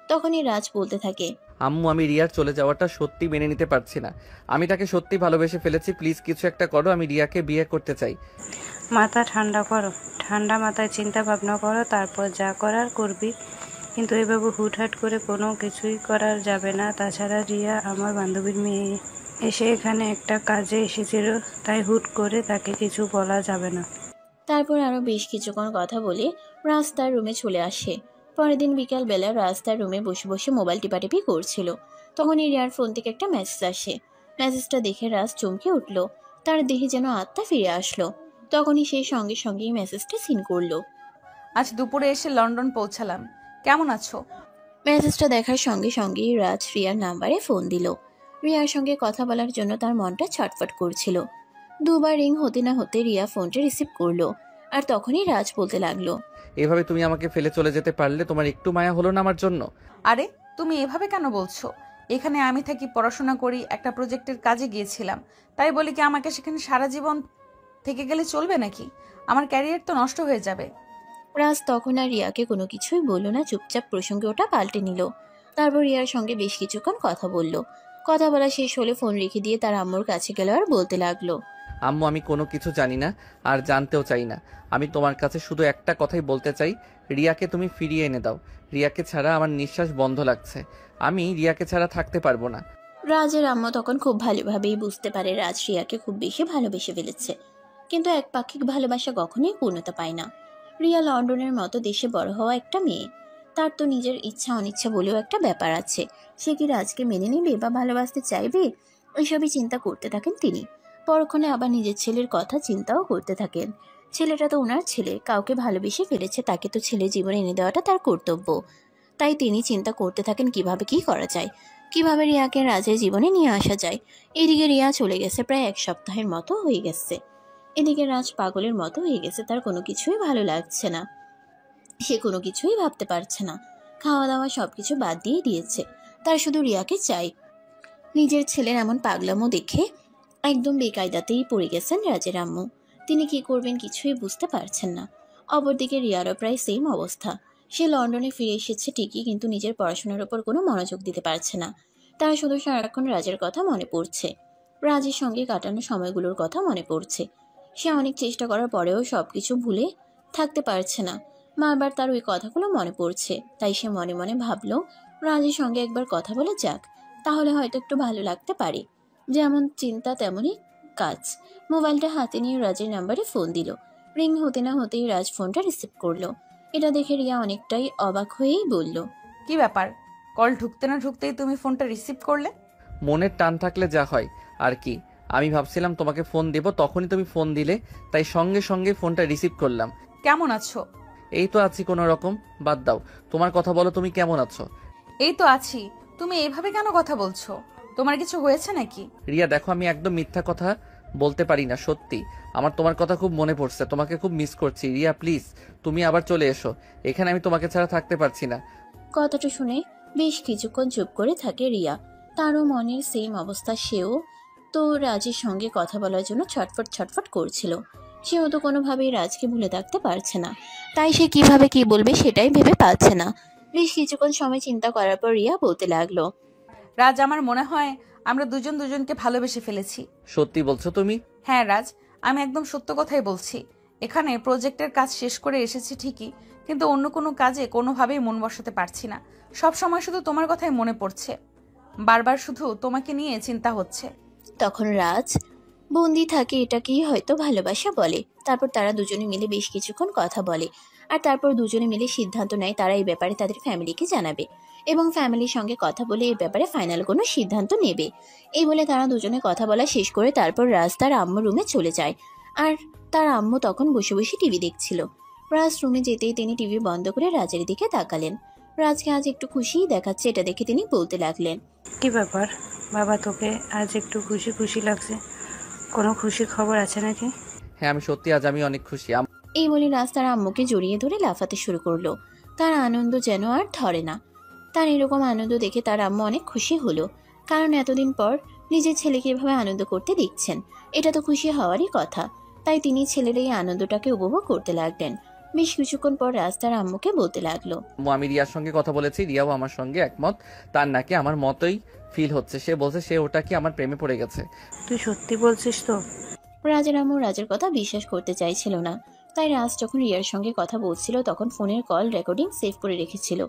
তখনই রাজ বলতে থাকে, আম্মু আমি রিয়ার চলে যাওয়াটা সত্যি মেনে নিতে পারছি না। আমি তাকে সত্যি ভালোবেসে ফেলেছি, প্লিজ কিছু একটা করো, আমি রিয়াকে বিয়ে করতে চাই। মাথা ঠান্ডা করো, ঠান্ডা মাথায় চিন্তা ভাবনা করো, তারপর যা করার করবি। কিন্তু এভাবে হুটহাট করে কোনো কিছুই করা যাবে না। তাছাড়া রিয়া আমার বান্ধবীর মেয়ে, এসে এখানে একটা কাজে এসেছিল, তাই হুট করে তাকে কিছু বলা যাবে না। তারপর আরও বেশ কিছুক্ষণ কথা বলে রাজ তার রুমে চলে আসে। পরের দিন বিকালবেলা রাজ তার রুমে বসে বসে মোবাইল টিপাটিপি করছিল। তখনই রিয়ার ফোন থেকে একটা মেসেজ আসে। মেসেজটা দেখে রাজ চমকে উঠল। তার দেহে যেন আত্মা ফিরে আসলো। তখনই সেই সঙ্গে সঙ্গেই মেসেজটা সিন করলো। আজ দুপুরে এসে লন্ডন পৌঁছালাম, কেমন আছো? মেসেজটা দেখার সঙ্গে সঙ্গেই রাজ রিয়ার নাম্বারে ফোন দিল। রিয়ার সঙ্গে কথা বলার জন্য তার মনটা ছটফট করছিল। দুবার রিং হতে না হতে রিয়া ফোনটা রিসিভ করলো। আর তখনই রাজ বলতে লাগলো, এভাবে তুমি আমাকে ফেলে চলে যেতে পারলে? তোমার একটু মায়া হলো না আমার জন্য? আরে তুমি এভাবে কেন বলছো? এখানে আমি থাকি, পড়াশোনা করি, একটা প্রজেক্টের কাজে গিয়েছিলাম, তাই বলি কি আমাকে সেখানে সারা জীবন থেকে গেলে চলবে নাকি? আমার ক্যারিয়ার তো নষ্ট হয়ে যাবে। রাজ তখন আর রিয়াকে কোনো কিছুই বলল না, চুপচাপ প্রসঙ্গে ওটা পাল্টে নিল। তারপর রিয়ার সঙ্গে বেশ কিছুক্ষণ কথা বলল। কথা বলা শেষ হলে ফোন রেখে দিয়ে তার আম্মুর কাছে গেল আর বলতে লাগলো, আম্মু আমি কোনো কিছু জানি না আর জানতেও চাই না। আমি তোমার কাছে শুধু একটা কথাই বলতে চাই, রিয়াকে তুমি ফিরিয়ে এনে দাও। রিয়াকে ছাড়া আমার নিঃশ্বাস বন্ধ লাগছে, আমি রিয়াকে ছাড়া থাকতে পারবো না। রাজের আম্মু তখন খুব ভালোভাবেই বুঝতে পারে রাজ রিয়াকে খুব বেশি ভালোবেসে ফেলেছে। কিন্তু একপাক্ষিক ভালোবাসা কখনোই পূর্ণতা পায় না। রিয়া লন্ডনের মতো দেশে বড় হওয়া একটা মেয়ে। তার তো নিজের ইচ্ছা অনিচ্ছা বলেও একটা ব্যাপার আছে। সে কি রাজকে মেনে নেবে বা ভালোবাসতে চাইবে? ওইসবই চিন্তা করতে থাকেন তিনি। পরক্ষণে আবার নিজের ছেলের কথা চিন্তাও করতে থাকেন। ছেলেটা তো ওনার ছেলে, কাউকে ভালোবেসে ফেলেছে, তাকে তো ছেলে জীবনে এনে দেওয়াটা তার কর্তব্য। তাই তিনি চিন্তা করতে থাকেন কিভাবে কি করা যায়, কিভাবে রিয়াকে রাজের জীবনে নিয়ে আসা যায়। এদিকে রিয়া চলে গেছে, প্রায় 1 সপ্তাহের মতো হয়ে গেছে। এদিকে রাজ পাগলের মতো হয়ে গেছে, তার কোনো কিছুই ভালো লাগছে না। সে কোনো কিছুই ভাবতে পারছে না। খাওয়া দাওয়া সবকিছু বাদ দিয়ে দিয়েছে। তার শুধু রিয়াকে চাই। নিজের ছেলের এমন পাগলামো দেখে একদম বেকায়দাতেই পড়ে গেছেন রাজের আম্মু। তিনি কি করবেন কিছুই বুঝতে পারছেন না। অপরদিকে রিয়ারও প্রায় সেম অবস্থা। সে লন্ডনে ফিরে এসেছে ঠিকই, কিন্তু নিজের পড়াশোনার উপর কোনো মনোযোগ দিতে পারছে না। তার শুধু সারাক্ষণ রাজের কথা মনে পড়ছে। রাজের সঙ্গে কাটানো সময়গুলোর কথা মনে পড়ছে। সে অনেক চেষ্টা করার পরেও সবকিছু ভুলে থাকতে পারছে না। বারবার তার ওই কথাগুলো মনে পড়ছে। তাই সে মনে মনে ভাবলো রাজের সঙ্গে একবার কথা বলে যাক, তাহলে হয়তো একটু ভালো লাগতে পারে। যেমন চিন্তা তেমনই কাজ। মোবাইলটা হাতে নিয়ে রাজের নাম্বারে ফোন দিল। রিং হতে না হতেই রাজ ফোনটা রিসিভ করলো। এটা দেখে রিয়া অনেকটাই অবাক হয়েই বলল, কি ব্যাপার, কল ঢুকতে না ঢুকতেই তুমি ফোনটা রিসিভ করলে? মনের টান থাকলে যা হয় আর কি। আমি ভাবছিলাম তোমাকে ফোন দেব, তখনই তুমি ফোন দিলে, তাই সঙ্গে সঙ্গে ফোনটা রিসিভ করলাম। কেমন আছো? এই তো আছি কোনো রকম, বাদ দাও, তোমার কথা বলো, তুমি কেমন আছো? এই তো আছি। তুমি এভাবে কেন কথা বলছো? তোমার কিছু হয়েছে নাকি? রিয়া দেখো, আমি একদম মিথ্যা কথা বলতে পারি না, সত্যি আমার তোমার কথা খুব মনে পড়ছে, তোমাকে খুব মিস করছি। রিয়া প্লিজ তুমি আবার চলে এসো, এখানে আমি তোমাকে ছাড়া থাকতে পারছি না। কথাটা শুনে বেশ কিছুক্ষণ চুপ করে থাকে রিয়া। তারও মনের সেম অবস্থা। সেও তো রাজের সঙ্গে কথা বলার জন্য ছটফট ছটফট করছিল। সেও তো কোনোভাবেই রাজকে ভুলে থাকতে পারছে না। তাই সে কিভাবে কি বলবে সেটাই ভেবে পাচ্ছে না। বেশ কিছুক্ষণ সময় চিন্তা করার পর রিয়া বলতে লাগলো, রাজ, আমার মনে হয় আমরা দুজন দুজনকে ভালোবেসে ফেলেছি। সত্যি বলছো তুমি? হ্যাঁ রাজ, আমি একদম সত্য কথাই বলছি। এখানে প্রজেক্টের কাজ শেষ করে এসেছি ঠিকই, কিন্তু অন্য কোনো কাজে কোনোভাবেই মন বসাতে পারছি না। সব সময় শুধু তোমার কথাই মনে পড়ছে, বারবার শুধু তোমাকে নিয়ে চিন্তা হচ্ছে। তখন রাজ বন্দি থাকে, এটাকেই হয়তো ভালোবাসা বলে। তারপর তারা দুজনে মিলে বেশ কিছুক্ষণ কথা বলে, আর তারপর দুজনে মিলে সিদ্ধান্ত নেয় তারা এই ব্যাপারে তাদের ফ্যামিলিকে জানাবে এবং ফ্যামিলির সঙ্গে কথা বলে এই ব্যাপারে ফাইনাল কোনো সিদ্ধান্ত নেবে। এই বলে তারা দুজনে কথা বলা শেষ করে তারপর রাজ তার আম্মু রুমে চলে যায়, আর তার আম্মু তখন বসে বসে টিভি দেখছিল। রাজ রুমে যেতেই তিনি টিভি বন্ধ করে রাজের দিকে তাকালেন। রাজকে আজ একটু খুশিই দেখাচ্ছে, এটা দেখে তিনি বলতে লাগলেন, কি ব্যাপার বাবা, তোকে আজ একটু খুশি খুশি লাগছে? কোনো খুশি খবর আছে নাকি? হ্যাঁ, আমি অনেক খুশি। এই বলে রাজ তার আম্মুকে জড়িয়ে ধরে লাফাতে শুরু করলো। তার আনন্দ যেন আর ধরে না। তার এরকম আনন্দ দেখে তার আম্মু অনেক খুশি হলো, কারণ এতদিন পর নিজের ছেলেকে এভাবে আনন্দ করতে দেখছেন, এটা তো খুশি হওয়ারই কথা। তাই তিনি ছেলের এই আনন্দটাকে উপভোগ করতে লাগলেন। বেশ কিছুক্ষণ পর রাজ তার আম্মুকে বলতে লাগলো, আমি রিয়ার সঙ্গে কথা বলেছি, রিয়াও আমার সঙ্গে একমত। তার নাকি আমার মতোই ফিল হচ্ছে। সে বলছে সে ওটা কি আমার প্রেমে পড়ে গেছে। তুই সত্যি বলছিস তো? রাজের আম্মু রাজের কথা বিশ্বাস করতে চাইছিল না। তাই রাজ যখন রিয়ার সঙ্গে কথা বলছিল তখন ফোনের কল রেকর্ডিং সেভ করে রেখেছিল।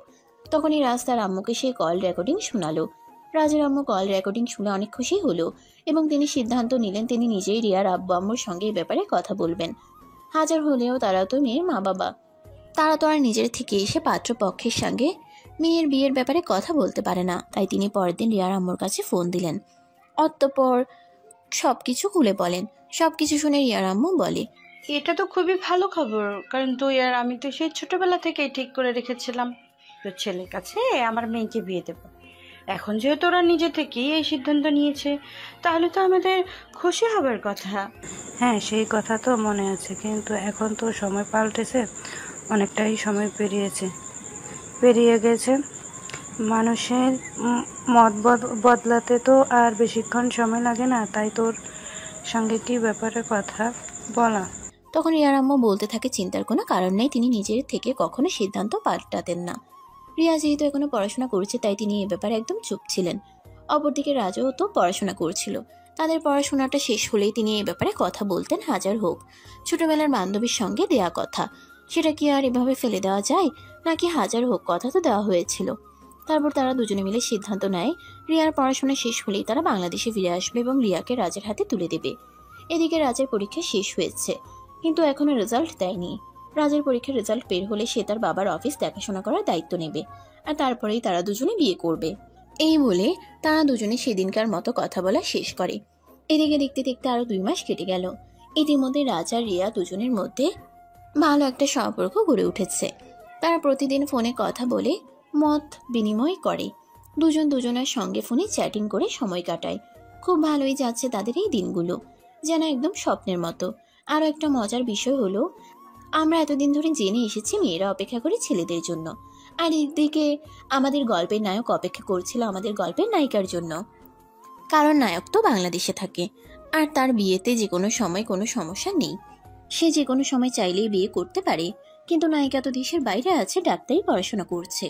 তখনই রাজ তার আম্মুকে সেই কল রেকর্ডিং শোনালো। রাজের আম্মু কল রেকর্ডিং শুনে অনেক খুশি হলো এবং তিনি সিদ্ধান্ত নিলেন তিনি নিজেই রিয়ার আব্বু আম্মুর সঙ্গে এই ব্যাপারে কথা বলবেন। হাজার হলেও তারা তো মেয়ের মা বাবা, তারা তো আর নিজের থেকে এসে পাত্রপক্ষের সঙ্গে মেয়ের বিয়ের ব্যাপারে কথা বলতে পারে না। তাই তিনি পরের দিন রিয়ার আম্মুর কাছে ফোন দিলেন। অতঃপর সবকিছু খুলে বলেন। সবকিছু শুনে রিয়ার আম্মু বলে, এটা তো খুবই ভালো খবর, কারণ তুই আর আমি তো সেই ছোটবেলা থেকেই ঠিক করে রেখেছিলাম তোর ছেলের কাছে আমার মেয়েকে বিয়ে দেব। এখন যেহেতু ওরা নিজে থেকেই এই সিদ্ধান্ত নিয়েছে, তাহলে তো আমাদের খুশি হবার কথা। হ্যাঁ, সেই কথা তো মনে আছে, কিন্তু এখন তো সময় পাল্টেছে, অনেকটাই সময় পেরিয়ে গেছে। মানুষের মত বদলাতে তো আর বেশিক্ষণ সময় লাগে না। তাই তোর সঙ্গে কি ব্যাপারে কথা বলা। তখন রিয়ার আম্মু বলতে থাকে, চিন্তার কোনো কারণ নেই, তিনি নিজের থেকে কখনো সিদ্ধান্ত পাল্টাতেন না। রিয়া যেহেতু এখনো পড়াশোনা করছে তাই তিনি এ ব্যাপারে একদম চুপ ছিলেন। অপরদিকে রাজও তো পড়াশোনা করছিল। তাদের পড়াশোনাটা শেষ হলেই তিনি এ ব্যাপারে কথা বলতেন, হাজার হোক ছোটবেলার বান্ধবীর সঙ্গে দেয়া কথা, সেটা কি আর এভাবে ফেলে দেওয়া যায় নাকি? হাজার হোক কথা তো দেওয়া হয়েছিল। তারপর তারা দুজনে মিলে সিদ্ধান্ত নেয় রিয়ার পড়াশোনা শেষ হলেই তারা বাংলাদেশে ফিরে আসবে এবং রিয়াকে রাজের হাতে তুলে দেবে। এদিকে রাজের পরীক্ষা শেষ হয়েছে, কিন্তু এখনো রেজাল্ট দেয়নি। রাজের পরীক্ষার রেজাল্ট বের হলে সে তার বাবার অফিস দেখাশোনা করার দায়িত্ব নেবে, আর তারপরেই তারা দুজনে বিয়ে করবে। এই বলে তারা দুজনে সেদিনকার মতো কথা বলা শেষ করে। এদিকে দেখতে দেখতে আরো 2 মাস কেটে গেল। ইতিমধ্যে রাজ আর রিয়া দুজনের মধ্যে ভালো একটা সম্পর্ক গড়ে উঠেছে। তারা প্রতিদিন ফোনে কথা বলে মত বিনিময় করে, দুজন দুজনের সঙ্গে ফোনে চ্যাটিং করে সময় কাটায়। খুব ভালোই যাচ্ছে তাদের এই দিনগুলো, যেন একদম স্বপ্নের মতো। আরও একটা মজার বিষয় হলো, আমরা এতদিন ধরে জেনে এসেছি মেয়েরা অপেক্ষা করে ছেলেদের জন্য, আর এদিকে আমাদের গল্পের নায়ক অপেক্ষা করছিল আমাদের গল্পের নায়িকার জন্য। কারণ নায়ক তো বাংলাদেশে থাকে, আর তার বিয়েতে যে কোনো সময় কোনো সমস্যা নেই, সে যে কোনো সময় চাইলেই বিয়ে করতে পারে। কিন্তু নায়িকা তো দেশের বাইরে আছে, ডাক্তারি পড়াশোনা করছে।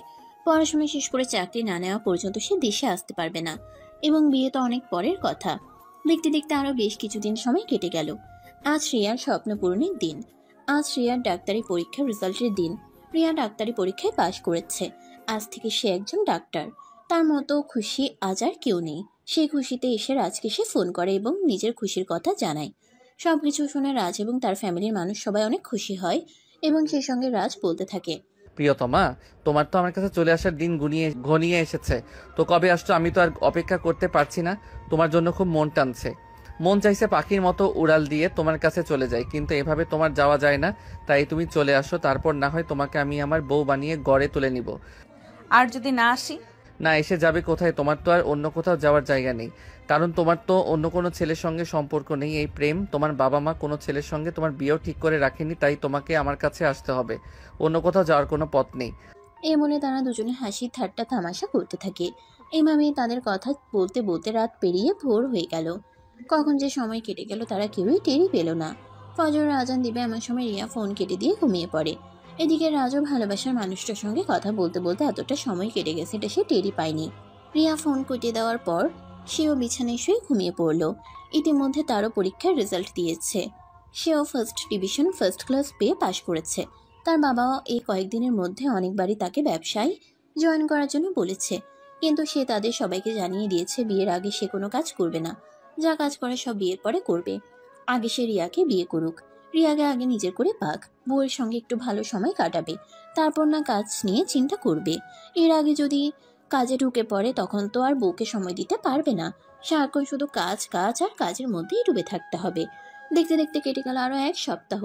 পড়াশোনা শেষ করে চাকরি না নেওয়া পর্যন্ত সে দেশে আসতে পারবে না, এবং বিয়ে তো অনেক পরের কথা। দেখতে দেখতে আরো বেশ কিছুদিন সময় কেটে গেল। আজ রিয়ার স্বপ্ন পূরণের দিন। আজ রিয়ার ডাক্তারি পরীক্ষার রেজাল্টের দিন। রিয়া ডাক্তারি পরীক্ষায় পাশ করেছে। আজ থেকে সে একজন ডাক্তার। তার মতো খুশি আজ আর কেউ নেই। সেই খুশিতে এসে রাজকে সে ফোন করে এবং নিজের খুশির কথা জানায়। সবকিছু শুনে রাজ এবং তার ফ্যামিলির মানুষ সবাই অনেক খুশি হয় এবং সেই সঙ্গে রাজ বলতে থাকে, প্রিয়তমা, তোমার তো আমার কাছে চলে আসার দিন ঘনিয়ে এসেছে। তো কবে আসছো? আমি তো আর অপেক্ষা করতে পারছি না। তোমার জন্য খুব মন টানছে। মন চাইছে পাখির মতো উড়াল দিয়ে তোমার কাছে চলে যাই, কিন্তু এভাবে তোমার যাওয়া যায় না। তাই তুমি চলে আসো, তারপর না হয় তোমাকে আমি আমার বউ বানিয়ে গড়ে তুলে নিব। আর যদি না আসি? না এসে যাবে কোথায়? তোমার তো আর অন্য কোথাও যাওয়ার জায়গা নেই, কারণ তোমার তো অন্য কোনো ছেলের সঙ্গে সম্পর্ক নেই। এই প্রেম, তোমার বাবা মা কোনো ছেলের সঙ্গে তোমার বিয়েও ঠিক করে রাখেনি, তাই তোমাকে আমার কাছে আসতে হবে। অন্য কোথাও যাওয়ার কোনো পথ নেই। এই বলে তারা দুজনে হাসি ঠাট্টা তামাশা করতে থাকে। এইভাবেই তাদের কথা বলতে বলতে রাত পেরিয়ে ভোর হয়ে গেল। কখন যে সময় কেটে গেল তারা কেউই টেরই পেল না। ফজরের আজান দিবে এমন সময় রিয়া ফোন কেটে দিয়ে ঘুমিয়ে পড়ে। এদিকে রাজও ভালোবাসার মানুষটার সঙ্গে কথা বলতে বলতে এতটা সময় কেটে গেছে এটা সে টেরই পায়নি। রিয়া ফোন কেটে দেওয়ার পর সেও বিছানায় শুয়ে ঘুমিয়ে পড়ল। ইতিমধ্যে তারও পরীক্ষার রেজাল্ট দিয়েছে। সেও ফার্স্ট ডিভিশন ফার্স্ট ক্লাস পেয়ে পাশ করেছে। তার বাবাও এই কয়েকদিনের মধ্যে অনেকবারই তাকে ব্যবসায় জয়েন করার জন্য বলেছে, কিন্তু সে তাদের সবাইকে জানিয়ে দিয়েছে বিয়ের আগে সে কোনো কাজ করবে না, যা কাজ করে সব বিয়ের পরে করবে। আগে সে রিয়াকে বিয়ে করুক, রিয়াকে আগে নিজের করে পাক, বউয়ের সঙ্গে একটু ভালো সময় কাটাবে, তারপর না কাজ নিয়ে চিন্তা করবে। এর আগে যদি কাজে ঢুকে পড়ে তখন তো আর বউকে সময় দিতে পারবে না, সারাক্ষণ শুধু কাজ কাজ আর কাজের মধ্যেই ডুবে থাকতে হবে। দেখতে দেখতে কেটে গেল আরও 1 সপ্তাহ।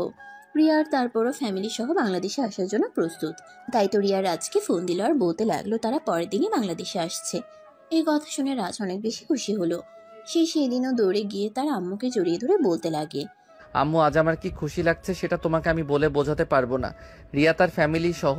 রিয়ার তারপরও ফ্যামিলি সহ বাংলাদেশে আসার জন্য প্রস্তুত। তাই তো রিয়া রাজকে ফোন দিল আর বলতে লাগলো তারা পরের দিনই বাংলাদেশে আসছে। এই কথা শুনে রাজ অনেক বেশি খুশি হলো। সে সেদিনও দৌড়ে গিয়ে তার আম্মুকে জড়িয়ে ধরে বলতে লাগে, আম্মু, আজ আমার কি খুশি লাগছে সেটা তোমাকে আমি বলে বোঝাতে পারবো না। রিয়া তার ফ্যামিলি সহ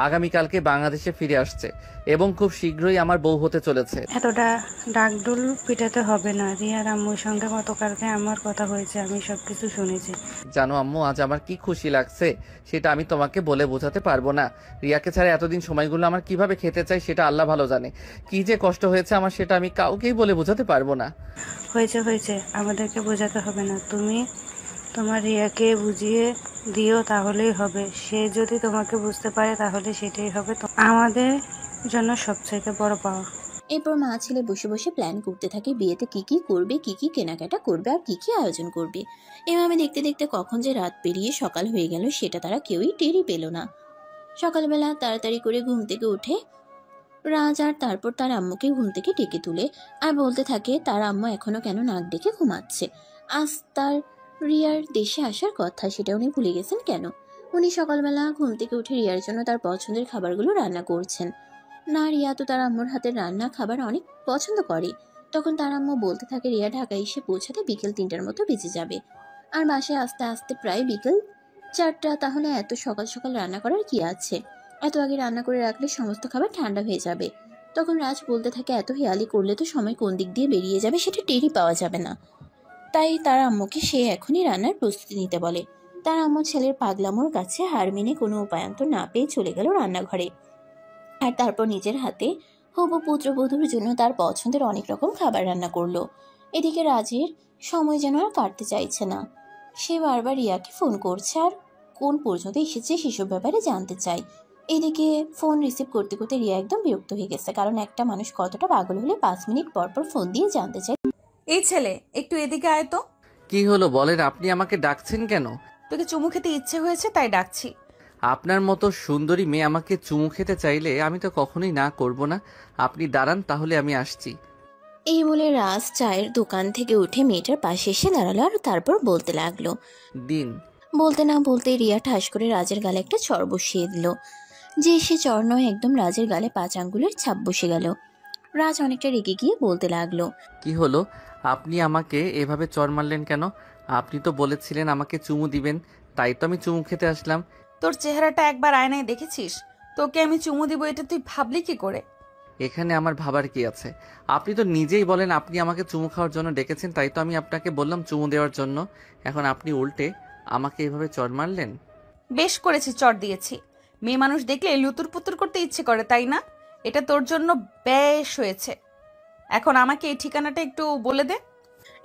আগামীকালকে বাংলাদেশে ফিরে আসছে এবং খুব শীঘ্রই আমার বউ হতে চলেছে। এতটা ডাকডুল পিটাতে হবে না। রিয়ার আম্মুর সঙ্গে গতকালকে আমার কথা হয়েছে, আমি সবকিছু শুনেছি। জানো আম্মু, আজ আমার কি খুশি লাগছে সেটা আমি তোমাকে বলে বোঝাতে পারবো না। রিয়াকে ছাড়া এতদিন সময়গুলো আমার কিভাবে খেতে চাই সেটা আল্লাহ ভালো জানে। কি যে কষ্ট হয়েছে আমার সেটা আমি কাউকেই বলে বোঝাতে পারবো না। হয়েছে হয়েছে, আমাদেরকে বোঝাতে হবে না। তুমি তোমার রিয়াকে বুঝিয়ে দিও, তাহলেই হবে। সে যদি তোমাকে বুঝতে পারে তাহলে সেটাই হবে আমাদের জন্য সবচাইতে বড় পাওয়া। এরপর মা ছেলে বসে বসে প্ল্যান করতে থাকে বিয়েতে কি কি করবে, কি কি কেনাকাটা করবে আর কি কি আয়োজন করবে। এভাবে দেখতে দেখতে কখন যে রাত পেরিয়ে সকাল হয়ে গেল সেটা তারা কেউই টেরই পেল না। সকালবেলা তাড়াতাড়ি করে ঘুম থেকে উঠে রাজ আর তারপর তার আম্মুকে ঘুম থেকে ডেকে তুলে আর বলতে থাকে তার আম্মু এখনো কেন নাক ডেকে ঘুমাচ্ছে। আজ তার রিয়ার দেশে আসার কথা, সেটা উনি ভুলে গেছেন কেন? উনি সকালবেলা ঘুম থেকে উঠে রিয়ার জন্য তার পছন্দের খাবারগুলো রান্না করছেন। না, রিয়া তো তার আম্মুর হাতের রান্না খাবার অনেক পছন্দ করে। তখন তার আম্মু বলতে থাকে রিয়া ঢাকায় এসে পৌঁছাতে বিকেল 3টার মতো বেজে যাবে, আর বাসায় আস্তে আস্তে প্রায় বিকেল 4টা। তাহলে এত সকাল সকাল রান্না করার কি আছে? এত আগে রান্না করে রাখলে সমস্ত খাবার ঠান্ডা হয়ে যাবে। তখন রাজ বলতে থাকে এত হেয়ালি করলে তো সময় কোন দিক দিয়ে বেরিয়ে যাবে সেটা টেরই পাওয়া যাবে না। তাই তার আম্মুকে সে এখনই রান্নার প্রস্তুতি নিতে বলে। তার আম্মু ছেলের পাগলামোর কাছে হার মেনে কোনো উপায়ান্তর না পেয়ে চলে গেল রান্নাঘরে, আর তারপর নিজের হাতে হবু পুত্রবধূর জন্য তার পছন্দের অনেক রকম খাবার রান্না করলো। এদিকে রাজের সময় যেন আর কাটতে চাইছে না। সে বারবার রিয়াকে ফোন করছে আর কোন পর্যন্ত এসেছে সেসব ব্যাপারে জানতে চায়। এদিকে ফোন রিসিভ করতে করতে রিয়া একদম বিরক্ত হয়ে গেছে, কারণ একটা মানুষ কতটা পাগল হলে 5 মিনিট পর পর ফোন দিয়ে জানতে চায়, এই ছেলে একটু এদিকে আয় তো। কি হলো বলেন, আপনি আমাকে ডাকছেন কেন? তোকে চুমু খেতে ইচ্ছে হয়েছে তাই ডাকছি। আপনার মতো সুন্দরী মেয়ে আমাকে চুমু খেতে চাইলে আমি তো কখনোই না করব না। আপনি দাঁড়ান, তাহলে আমি আসছি। এই বলে রাজ চায়ের দোকান থেকে উঠে মেয়েটার পাশে এসে দাঁড়ালো আর তারপর বলতে লাগলো দিন। বলতে না বলতে রিয়া ঠাস করে রাজের গালে একটা চড় বসিয়ে দিল। যে সে চড় নয়, একদম রাজের গালে 5 আঙ্গুলের ছাপ বসে গেল। রাজ অনেকটা রেগে গিয়ে বলতে লাগলো, কি হলো, আপনি আমাকে এভাবে চড় মারলেন কেন? আপনি তো বলেছিলেন আমাকে চুমু দিবেন, তাই তো আমি চুমু খেতে আসলাম। তোর চেহারাটা একবার আয়নায় দেখেছিস? তোকে আমি চুমু দিব এটা তুই ভাবলি কি করে? এখানে আমার ভাবার কি আছে? আপনি তো নিজেই বলেন আপনি আমাকে চুমু খাওয়ার জন্য ডেকেছেন, তাই তো আমি আপনাকে বললাম চুমু দেওয়ার জন্য। এখন আপনি উল্টে আমাকে এভাবে চড় মারলেন। বেশ করেছি, চড় দিয়েছি। মেয়ে মানুষ দেখলে লুতুর পুতুর করতে ইচ্ছে করে, তাই না? এটা তোর জন্য বেশ হয়েছে। এখন আমাকে এই ঠিকানাটা একটু বলে দে।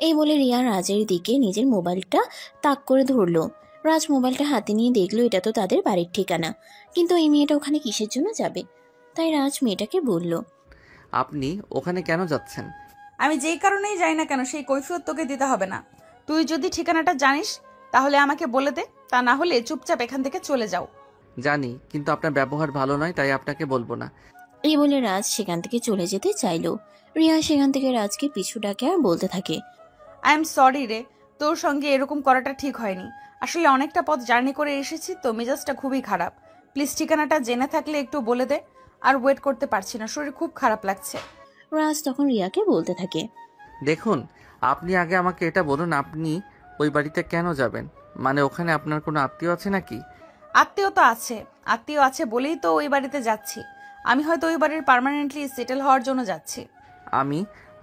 এই বলে রিয়া রাজের দিকে নিজের মোবাইলটা তাক করে ধরলো। রাজ মোবাইলটা হাতে নিয়ে দেখলো এটা তো তাদের বাড়ির ঠিকানা, কিন্তু এই মেয়েটা ওখানে কিসের জন্য যাবে? তাই রাজ মেয়েটাকে বলল, আপনি ওখানে কেন যাচ্ছেন? আমি যেই কারণেই যাই না কেন সেই কৈফিয়ত তোকে দিতে হবে না। তুই যদি ঠিকানাটা জানিস তাহলে আমাকে বলে দে, তা না হলে চুপচাপ এখান থেকে চলে যাও। জানি, কিন্তু আপনার ব্যবহার ভালো নয়, তাই আপনাকে বলবো না। এই বলে রাজ সেখান থেকে চলে যেতে চাইলো। রিয়া সেখান থেকে রাজকে পিছু ডাকে আর বলতে থাকে, আই এম সরি রে, তোর সঙ্গে এরকম করাটা ঠিক হয়নি। আসলে অনেকটা পথ জার্নি করে এসেছি তো মেজাজটা খুবই খারাপ। প্লিজ ঠিকানাটা জেনে থাকলে একটু বলে দে। আর ওয়েট করতে পারছি না, শরীর খুব খারাপ লাগছে। রাজ তখন রিয়াকে বলতে থাকে, দেখুন, আপনি আগে আমাকে এটা বলুন, আপনি ওই বাড়িতে কেন যাবেন? মানে ওখানে আপনার কোনো আত্মীয় আছে নাকি? আত্মীয় তো আছে, আত্মীয় আছে বলেই তো ওই বাড়িতে যাচ্ছি। আমি হয়তো ওই বাড়ির পার্মানেন্টলি সেটেল হওয়ার জন্য যাচ্ছি। আমি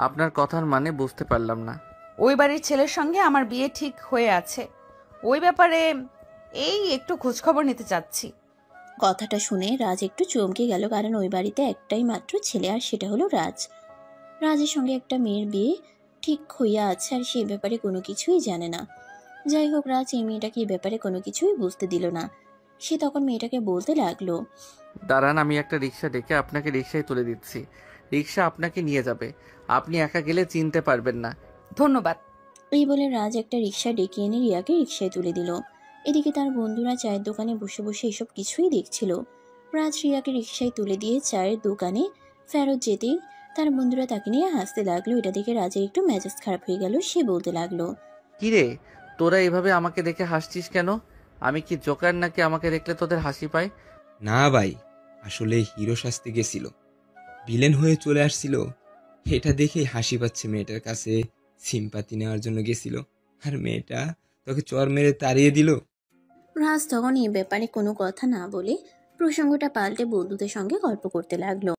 আপনার কথার মানে বুঝতে পারলাম না। ওই বাড়ির ছেলের সঙ্গে আমার বিয়ে ঠিক হয়ে আছে, ওই ব্যাপারে এই একটু খোঁজখবর নিতে চাচ্ছি। কথাটা শুনে রাজ একটু চমকে গেল, কারণ ওই বাড়িতে একটাই মাত্র ছেলে আর সেটা হলো রাজ। রাজের সঙ্গে একটা মেয়ের বিয়ে ঠিক হইয়া আছে আর সেই ব্যাপারে কোনো কিছুই জানে না। যাই হোক, রাজ এই মেয়েটাকে এই ব্যাপারে কোনো কিছুই বুঝতে দিল না। সে তখন মেয়েটাকে বলতে লাগলো, দাঁড়ান, আমি একটা রিক্সা ডেকে আপনাকে রিক্সায় তুলে দিচ্ছি। রিক্সা আপনাকে নিয়ে যাবে, আপনি একা গেলে চিনতে পারবেন না। ধন্যবাদ। এই বলে রাজ একটা রিক্সা ডেকে এনে রিয়াকে রিক্সায় তুলে দিল। এদিকে তার বন্ধুরা চায়ের দোকানে বসে বসে এসব কিছুই দেখছিল। রাজ রিয়াকে রিক্সায় তুলে দিয়ে চায়ের দোকানে ফেরত যেতেই তার বন্ধুরা তাকে নিয়ে হাসতে লাগলো। এটা দেখে রাজের একটু মেজাজ খারাপ হয়ে গেল। সে বলতে লাগলো, কিরে, তোরা এভাবে আমাকে দেখে হাসছিস কেন? আমি কি জোকার নাকি আমাকে দেখলে তোদের হাসি পায়? না ভাই, আসলে হিরো সাজতে গেছিল, ভিলেন হয়ে চলে আসছিল, এটা দেখেই হাসি পাচ্ছে। মেয়েটার কাছে সিম্পাতি নেওয়ার জন্য গেছিল, আর মেয়েটা তোকে চর মেরে তাড়িয়ে দিল। রাজ তখন এই ব্যাপারে কোনো কথা না বলে প্রসঙ্গটা পাল্টে বন্ধুদের সঙ্গে গল্প করতে লাগলো।